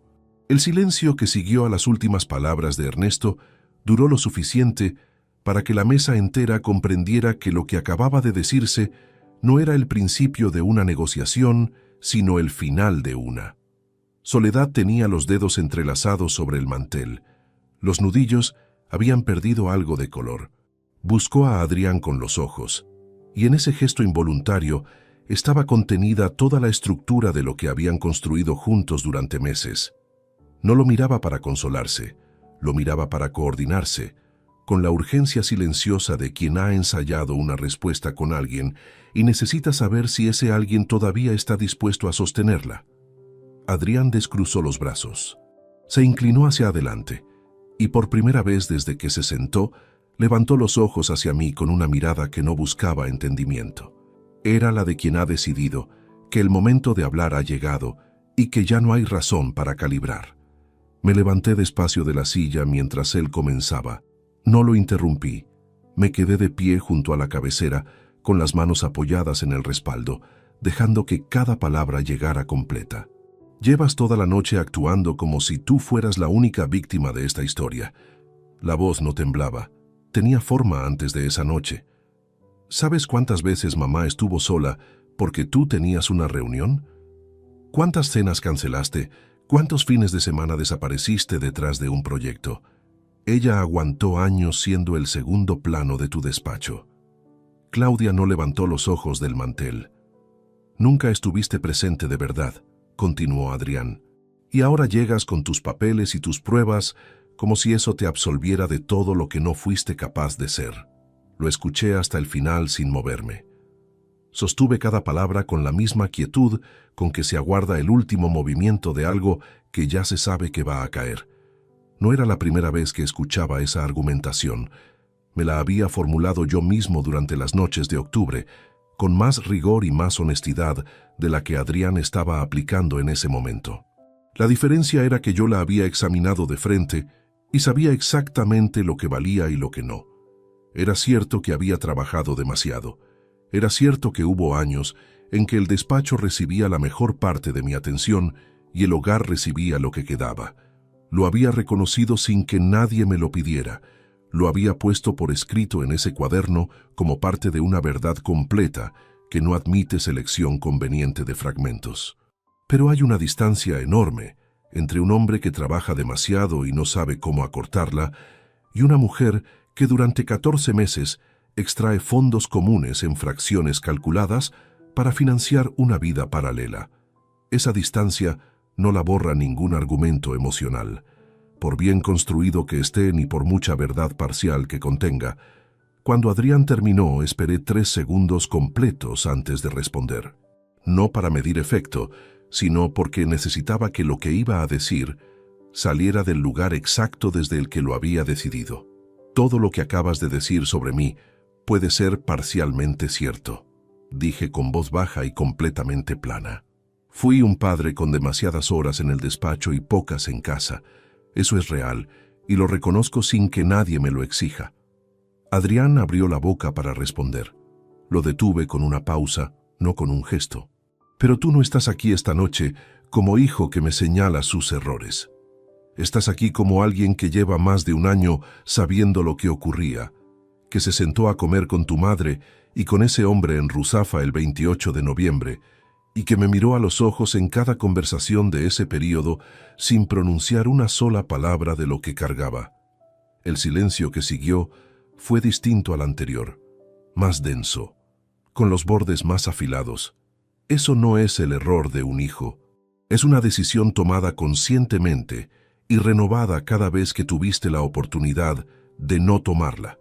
El silencio que siguió a las últimas palabras de Ernesto duró lo suficiente para que la mesa entera comprendiera que lo que acababa de decirse no era el principio de una negociación, sino el final de una. Soledad tenía los dedos entrelazados sobre el mantel. Los nudillos habían perdido algo de color. Buscó a Adrián con los ojos, y en ese gesto involuntario estaba contenida toda la estructura de lo que habían construido juntos durante meses. No lo miraba para consolarse, lo miraba para coordinarse, con la urgencia silenciosa de quien ha ensayado una respuesta con alguien y necesita saber si ese alguien todavía está dispuesto a sostenerla. Adrián descruzó los brazos, se inclinó hacia adelante y por primera vez desde que se sentó, levantó los ojos hacia mí con una mirada que no buscaba entendimiento. Era la de quien ha decidido que el momento de hablar ha llegado y que ya no hay razón para calibrar. Me levanté despacio de la silla mientras él comenzaba. No lo interrumpí. Me quedé de pie junto a la cabecera, con las manos apoyadas en el respaldo, dejando que cada palabra llegara completa. Llevas toda la noche actuando como si tú fueras la única víctima de esta historia. La voz no temblaba. Tenía forma antes de esa noche. ¿Sabes cuántas veces mamá estuvo sola porque tú tenías una reunión? ¿Cuántas cenas cancelaste? ¿Cuántos fines de semana desapareciste detrás de un proyecto? Ella aguantó años siendo el segundo plano de tu despacho. Claudia no levantó los ojos del mantel. Nunca estuviste presente de verdad, continuó Adrián. Y ahora llegas con tus papeles y tus pruebas como si eso te absolviera de todo lo que no fuiste capaz de ser. Lo escuché hasta el final sin moverme. Sostuve cada palabra con la misma quietud con que se aguarda el último movimiento de algo que ya se sabe que va a caer. No era la primera vez que escuchaba esa argumentación. Me la había formulado yo mismo durante las noches de octubre, con más rigor y más honestidad de la que Adrián estaba aplicando en ese momento. La diferencia era que yo la había examinado de frente y sabía exactamente lo que valía y lo que no. Era cierto que había trabajado demasiado. Era cierto que hubo años en que el despacho recibía la mejor parte de mi atención y el hogar recibía lo que quedaba. Lo había reconocido sin que nadie me lo pidiera. Lo había puesto por escrito en ese cuaderno como parte de una verdad completa que no admite selección conveniente de fragmentos. Pero hay una distancia enorme entre un hombre que trabaja demasiado y no sabe cómo acortarla y una mujer que durante 14 meses extrae fondos comunes en fracciones calculadas para financiar una vida paralela. Esa distancia no la borra ningún argumento emocional, por bien construido que esté ni por mucha verdad parcial que contenga. Cuando Adrián terminó, esperé 3 segundos completos antes de responder. No para medir efecto, sino porque necesitaba que lo que iba a decir saliera del lugar exacto desde el que lo había decidido. Todo lo que acabas de decir sobre mí puede ser parcialmente cierto, dije con voz baja y completamente plana. Fui un padre con demasiadas horas en el despacho y pocas en casa. Eso es real, y lo reconozco sin que nadie me lo exija. Adrián abrió la boca para responder. Lo detuve con una pausa, no con un gesto. Pero tú no estás aquí esta noche como hijo que me señala sus errores. Estás aquí como alguien que lleva más de un año sabiendo lo que ocurría, que se sentó a comer con tu madre y con ese hombre en Ruzafa el 28 de noviembre, y que me miró a los ojos en cada conversación de ese período sin pronunciar una sola palabra de lo que cargaba. El silencio que siguió fue distinto al anterior, más denso, con los bordes más afilados. Eso no es el error de un hijo. Es una decisión tomada conscientemente y renovada cada vez que tuviste la oportunidad de no tomarla.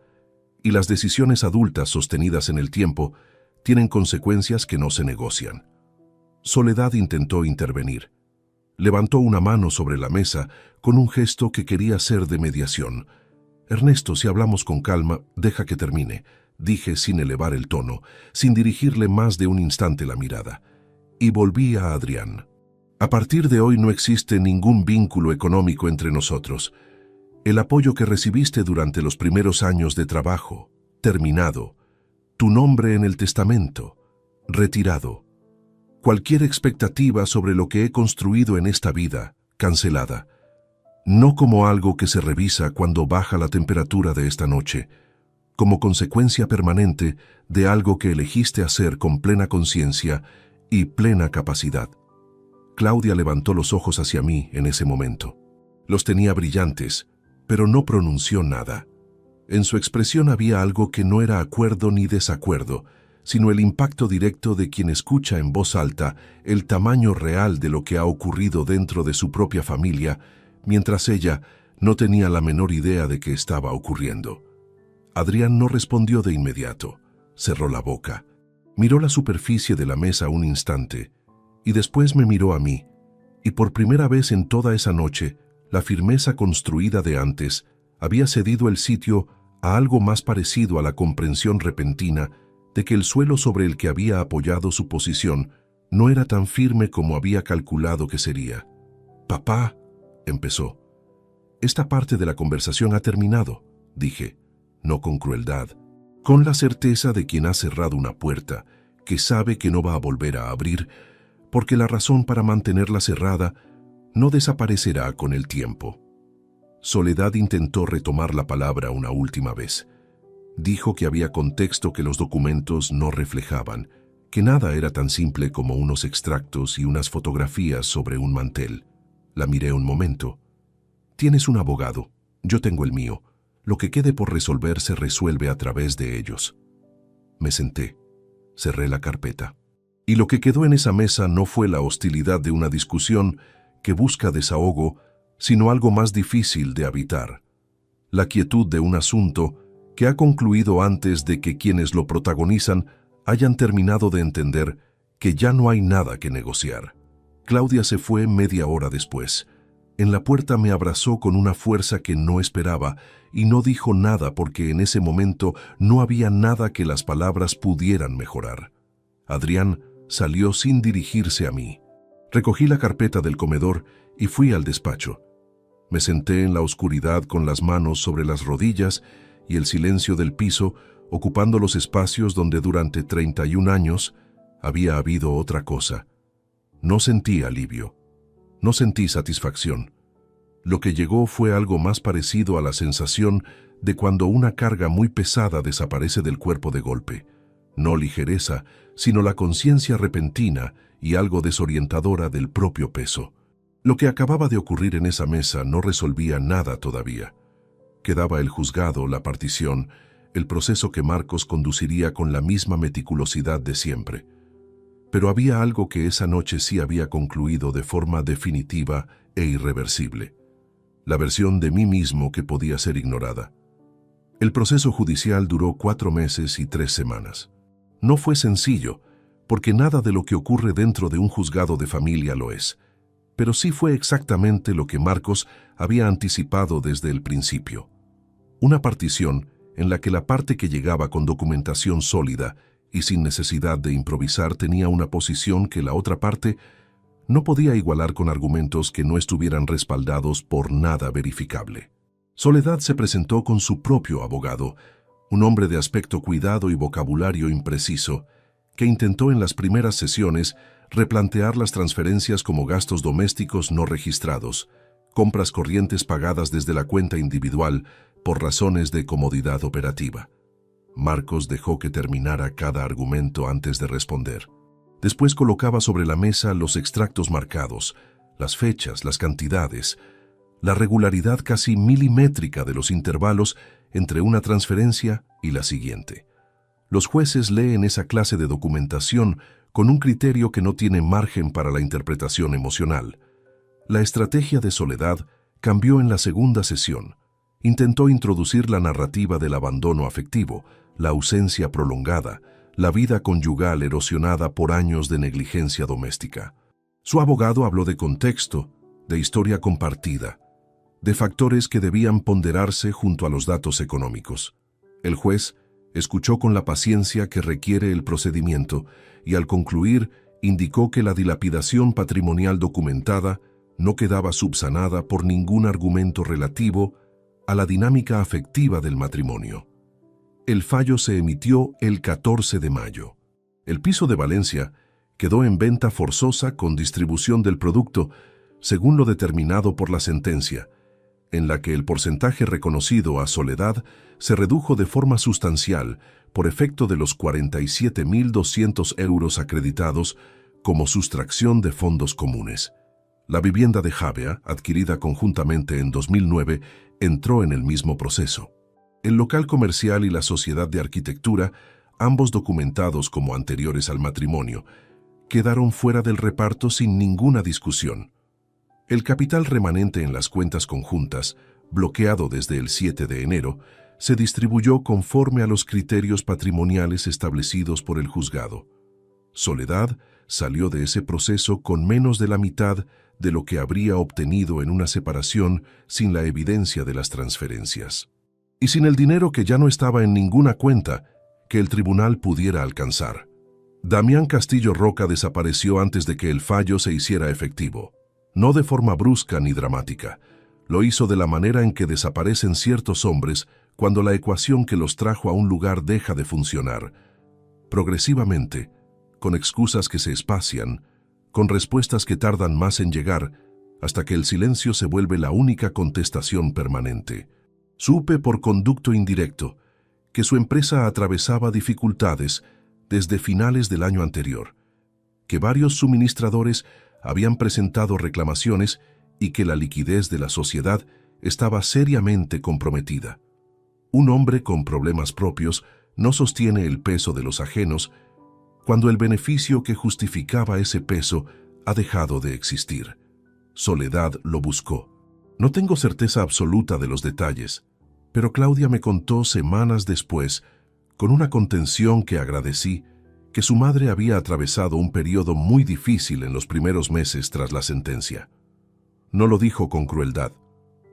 Y las decisiones adultas sostenidas en el tiempo tienen consecuencias que no se negocian. Soledad intentó intervenir. Levantó una mano sobre la mesa con un gesto que quería ser de mediación. Ernesto, si hablamos con calma, deja que termine, dije sin elevar el tono, sin dirigirle más de un instante la mirada. Y volví a Adrián. A partir de hoy no existe ningún vínculo económico entre nosotros. El apoyo que recibiste durante los primeros años de trabajo, terminado. Tu nombre en el testamento, retirado. Cualquier expectativa sobre lo que he construido en esta vida, cancelada. No como algo que se revisa cuando baja la temperatura de esta noche, como consecuencia permanente de algo que elegiste hacer con plena conciencia y plena capacidad. Claudia levantó los ojos hacia mí en ese momento. Los tenía brillantes, pero no pronunció nada. En su expresión había algo que no era acuerdo ni desacuerdo, sino el impacto directo de quien escucha en voz alta el tamaño real de lo que ha ocurrido dentro de su propia familia, mientras ella no tenía la menor idea de qué estaba ocurriendo. Adrián no respondió de inmediato. Cerró la boca. Miró la superficie de la mesa un instante, y después me miró a mí, y por primera vez en toda esa noche, la firmeza construida de antes había cedido el sitio a algo más parecido a la comprensión repentina de que el suelo sobre el que había apoyado su posición no era tan firme como había calculado que sería. «Papá», empezó. «Esta parte de la conversación ha terminado», dije, no con crueldad, con la certeza de quien ha cerrado una puerta, que sabe que no va a volver a abrir, porque la razón para mantenerla cerrada no desaparecerá con el tiempo. Soledad intentó retomar la palabra una última vez. Dijo que había contexto que los documentos no reflejaban, que nada era tan simple como unos extractos y unas fotografías sobre un mantel. La miré un momento. «Tienes un abogado, yo tengo el mío. Lo que quede por resolver se resuelve a través de ellos». Me senté, cerré la carpeta. Y lo que quedó en esa mesa no fue la hostilidad de una discusión que busca desahogo, sino algo más difícil de habitar. La quietud de un asunto que ha concluido antes de que quienes lo protagonizan hayan terminado de entender que ya no hay nada que negociar. Claudia se fue media hora después. En la puerta me abrazó con una fuerza que no esperaba y no dijo nada porque en ese momento no había nada que las palabras pudieran mejorar. Adrián salió sin dirigirse a mí. Recogí la carpeta del comedor y fui al despacho. Me senté en la oscuridad con las manos sobre las rodillas y el silencio del piso ocupando los espacios donde durante 31 años había habido otra cosa. No sentí alivio. No sentí satisfacción. Lo que llegó fue algo más parecido a la sensación de cuando una carga muy pesada desaparece del cuerpo de golpe. No ligereza, sino la conciencia repentina y algo desorientadora del propio peso. Lo que acababa de ocurrir en esa mesa no resolvía nada todavía. Quedaba el juzgado, la partición, el proceso que Marcos conduciría con la misma meticulosidad de siempre. Pero había algo que esa noche sí había concluido de forma definitiva e irreversible. La versión de mí mismo que podía ser ignorada. El proceso judicial duró 4 meses y 3 semanas. No fue sencillo, porque nada de lo que ocurre dentro de un juzgado de familia lo es, pero sí fue exactamente lo que Marcos había anticipado desde el principio. Una partición en la que la parte que llegaba con documentación sólida y sin necesidad de improvisar tenía una posición que la otra parte no podía igualar con argumentos que no estuvieran respaldados por nada verificable. Soledad se presentó con su propio abogado, un hombre de aspecto cuidado y vocabulario impreciso, que intentó en las primeras sesiones replantear las transferencias como gastos domésticos no registrados, compras corrientes pagadas desde la cuenta individual por razones de comodidad operativa. Marcos dejó que terminara cada argumento antes de responder. Después colocaba sobre la mesa los extractos marcados, las fechas, las cantidades, la regularidad casi milimétrica de los intervalos entre una transferencia y la siguiente. Los jueces leen esa clase de documentación con un criterio que no tiene margen para la interpretación emocional. La estrategia de Soledad cambió en la segunda sesión. Intentó introducir la narrativa del abandono afectivo, la ausencia prolongada, la vida conyugal erosionada por años de negligencia doméstica. Su abogado habló de contexto, de historia compartida, de factores que debían ponderarse junto a los datos económicos. El juez escuchó con la paciencia que requiere el procedimiento y al concluir indicó que la dilapidación patrimonial documentada no quedaba subsanada por ningún argumento relativo a la dinámica afectiva del matrimonio. El fallo se emitió el 14 de mayo. El piso de Valencia quedó en venta forzosa con distribución del producto según lo determinado por la sentencia, en la que el porcentaje reconocido a Soledad se redujo de forma sustancial por efecto de los 47.200 euros acreditados como sustracción de fondos comunes. La vivienda de Javea, adquirida conjuntamente en 2009, entró en el mismo proceso. El local comercial y la sociedad de arquitectura, ambos documentados como anteriores al matrimonio, quedaron fuera del reparto sin ninguna discusión. El capital remanente en las cuentas conjuntas, bloqueado desde el 7 de enero, se distribuyó conforme a los criterios patrimoniales establecidos por el juzgado. Soledad salió de ese proceso con menos de la mitad de lo que habría obtenido en una separación sin la evidencia de las transferencias. Y sin el dinero que ya no estaba en ninguna cuenta que el tribunal pudiera alcanzar. Damián Castillo Roca desapareció antes de que el fallo se hiciera efectivo. No de forma brusca ni dramática. Lo hizo de la manera en que desaparecen ciertos hombres cuando la ecuación que los trajo a un lugar deja de funcionar. Progresivamente, con excusas que se espacian, con respuestas que tardan más en llegar, hasta que el silencio se vuelve la única contestación permanente. Supe por conducto indirecto que su empresa atravesaba dificultades desde finales del año anterior, que varios suministradores habían presentado reclamaciones y que la liquidez de la sociedad estaba seriamente comprometida. Un hombre con problemas propios no sostiene el peso de los ajenos cuando el beneficio que justificaba ese peso ha dejado de existir. Soledad lo buscó. No tengo certeza absoluta de los detalles, pero Claudia me contó semanas después, con una contención que agradecí, que su madre había atravesado un periodo muy difícil en los primeros meses tras la sentencia. No lo dijo con crueldad,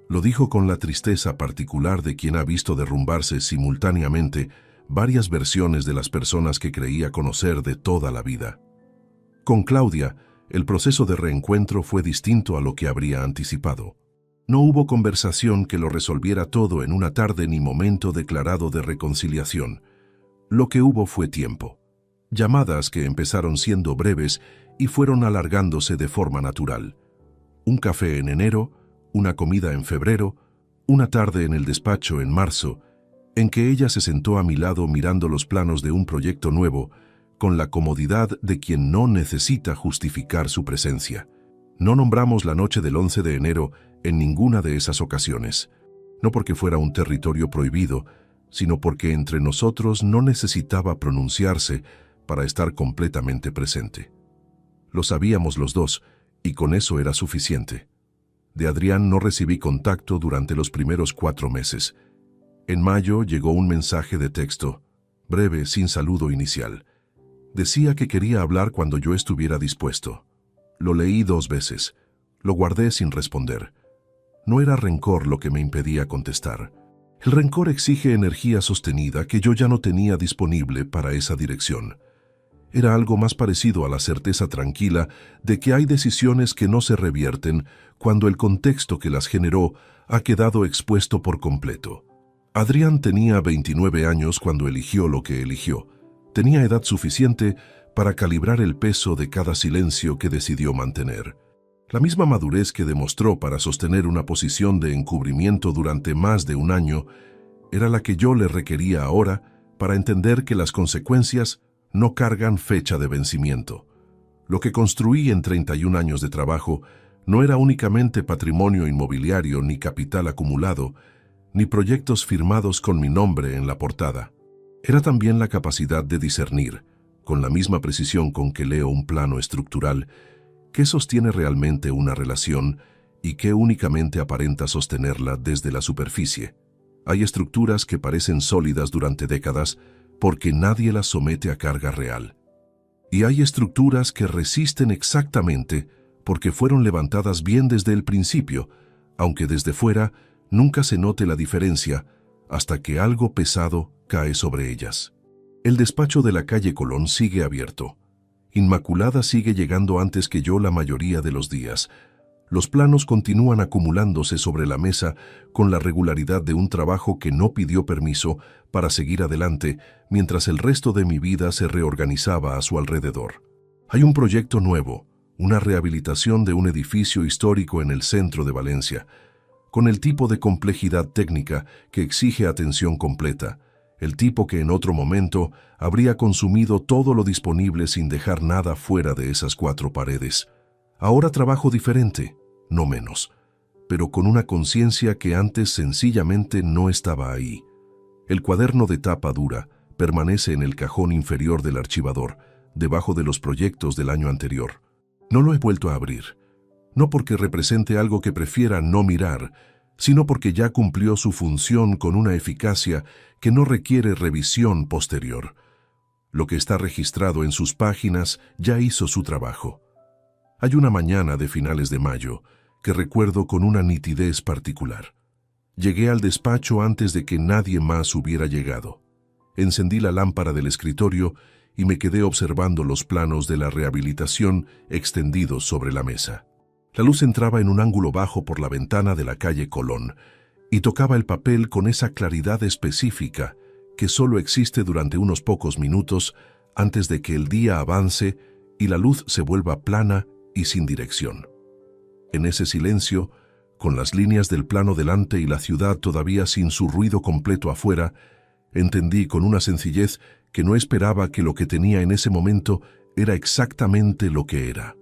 lo dijo con la tristeza particular de quien ha visto derrumbarse simultáneamente varias versiones de las personas que creía conocer de toda la vida. Con Claudia, el proceso de reencuentro fue distinto a lo que habría anticipado. No hubo conversación que lo resolviera todo en una tarde ni momento declarado de reconciliación. Lo que hubo fue tiempo. Llamadas que empezaron siendo breves y fueron alargándose de forma natural. Un café en enero, una comida en febrero, una tarde en el despacho en marzo, en que ella se sentó a mi lado mirando los planos de un proyecto nuevo, con la comodidad de quien no necesita justificar su presencia. No nombramos la noche del 11 de enero en ninguna de esas ocasiones, no porque fuera un territorio prohibido, sino porque entre nosotros no necesitaba pronunciarse para estar completamente presente. Lo sabíamos los dos, y con eso era suficiente. De Adrián no recibí contacto durante los primeros 4 meses. En mayo llegó un mensaje de texto, breve, sin saludo inicial. Decía que quería hablar cuando yo estuviera dispuesto. Lo leí 2 veces. Lo guardé sin responder. No era rencor lo que me impedía contestar. El rencor exige energía sostenida que yo ya no tenía disponible para esa dirección. Era algo más parecido a la certeza tranquila de que hay decisiones que no se revierten cuando el contexto que las generó ha quedado expuesto por completo. Adrián tenía 29 años cuando eligió lo que eligió. Tenía edad suficiente para calibrar el peso de cada silencio que decidió mantener. La misma madurez que demostró para sostener una posición de encubrimiento durante más de un año era la que yo le requería ahora para entender que las consecuencias no cargan fecha de vencimiento. Lo que construí en 31 años de trabajo no era únicamente patrimonio inmobiliario ni capital acumulado, ni proyectos firmados con mi nombre en la portada. Era también la capacidad de discernir, con la misma precisión con que leo un plano estructural, qué sostiene realmente una relación y qué únicamente aparenta sostenerla desde la superficie. Hay estructuras que parecen sólidas durante décadas porque nadie las somete a carga real. Y hay estructuras que resisten exactamente porque fueron levantadas bien desde el principio, aunque desde fuera nunca se note la diferencia hasta que algo pesado cae sobre ellas. El despacho de la calle Colón sigue abierto. Inmaculada sigue llegando antes que yo la mayoría de los días. Los planos continúan acumulándose sobre la mesa con la regularidad de un trabajo que no pidió permiso para seguir adelante mientras el resto de mi vida se reorganizaba a su alrededor. Hay un proyecto nuevo, una rehabilitación de un edificio histórico en el centro de Valencia, con el tipo de complejidad técnica que exige atención completa, el tipo que en otro momento habría consumido todo lo disponible sin dejar nada fuera de esas 4 paredes. Ahora trabajo diferente, no menos, pero con una conciencia que antes sencillamente no estaba ahí. El cuaderno de tapa dura permanece en el cajón inferior del archivador, debajo de los proyectos del año anterior. No lo he vuelto a abrir, no porque represente algo que prefiera no mirar, sino porque ya cumplió su función con una eficacia que no requiere revisión posterior. Lo que está registrado en sus páginas ya hizo su trabajo. Hay una mañana de finales de mayo que recuerdo con una nitidez particular. Llegué al despacho antes de que nadie más hubiera llegado. Encendí la lámpara del escritorio y me quedé observando los planos de la rehabilitación extendidos sobre la mesa. La luz entraba en un ángulo bajo por la ventana de la calle Colón y tocaba el papel con esa claridad específica que solo existe durante unos pocos minutos antes de que el día avance y la luz se vuelva plana y sin dirección. En ese silencio, con las líneas del plano delante y la ciudad todavía sin su ruido completo afuera, entendí con una sencillez que no esperaba que lo que tenía en ese momento era exactamente lo que era.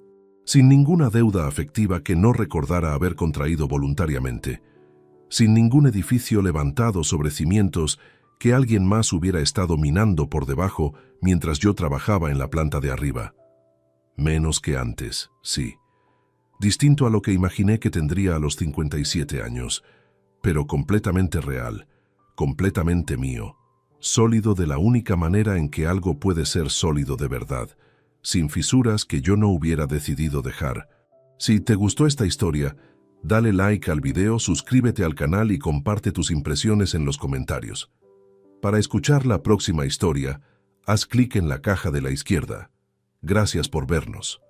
Sin ninguna deuda afectiva que no recordara haber contraído voluntariamente, sin ningún edificio levantado sobre cimientos que alguien más hubiera estado minando por debajo mientras yo trabajaba en la planta de arriba. Menos que antes, sí. Distinto a lo que imaginé que tendría a los 57 años, pero completamente real, completamente mío, sólido de la única manera en que algo puede ser sólido de verdad, sin fisuras que yo no hubiera decidido dejar. Si te gustó esta historia, dale like al video, suscríbete al canal y comparte tus impresiones en los comentarios. Para escuchar la próxima historia, haz clic en la caja de la izquierda. Gracias por vernos.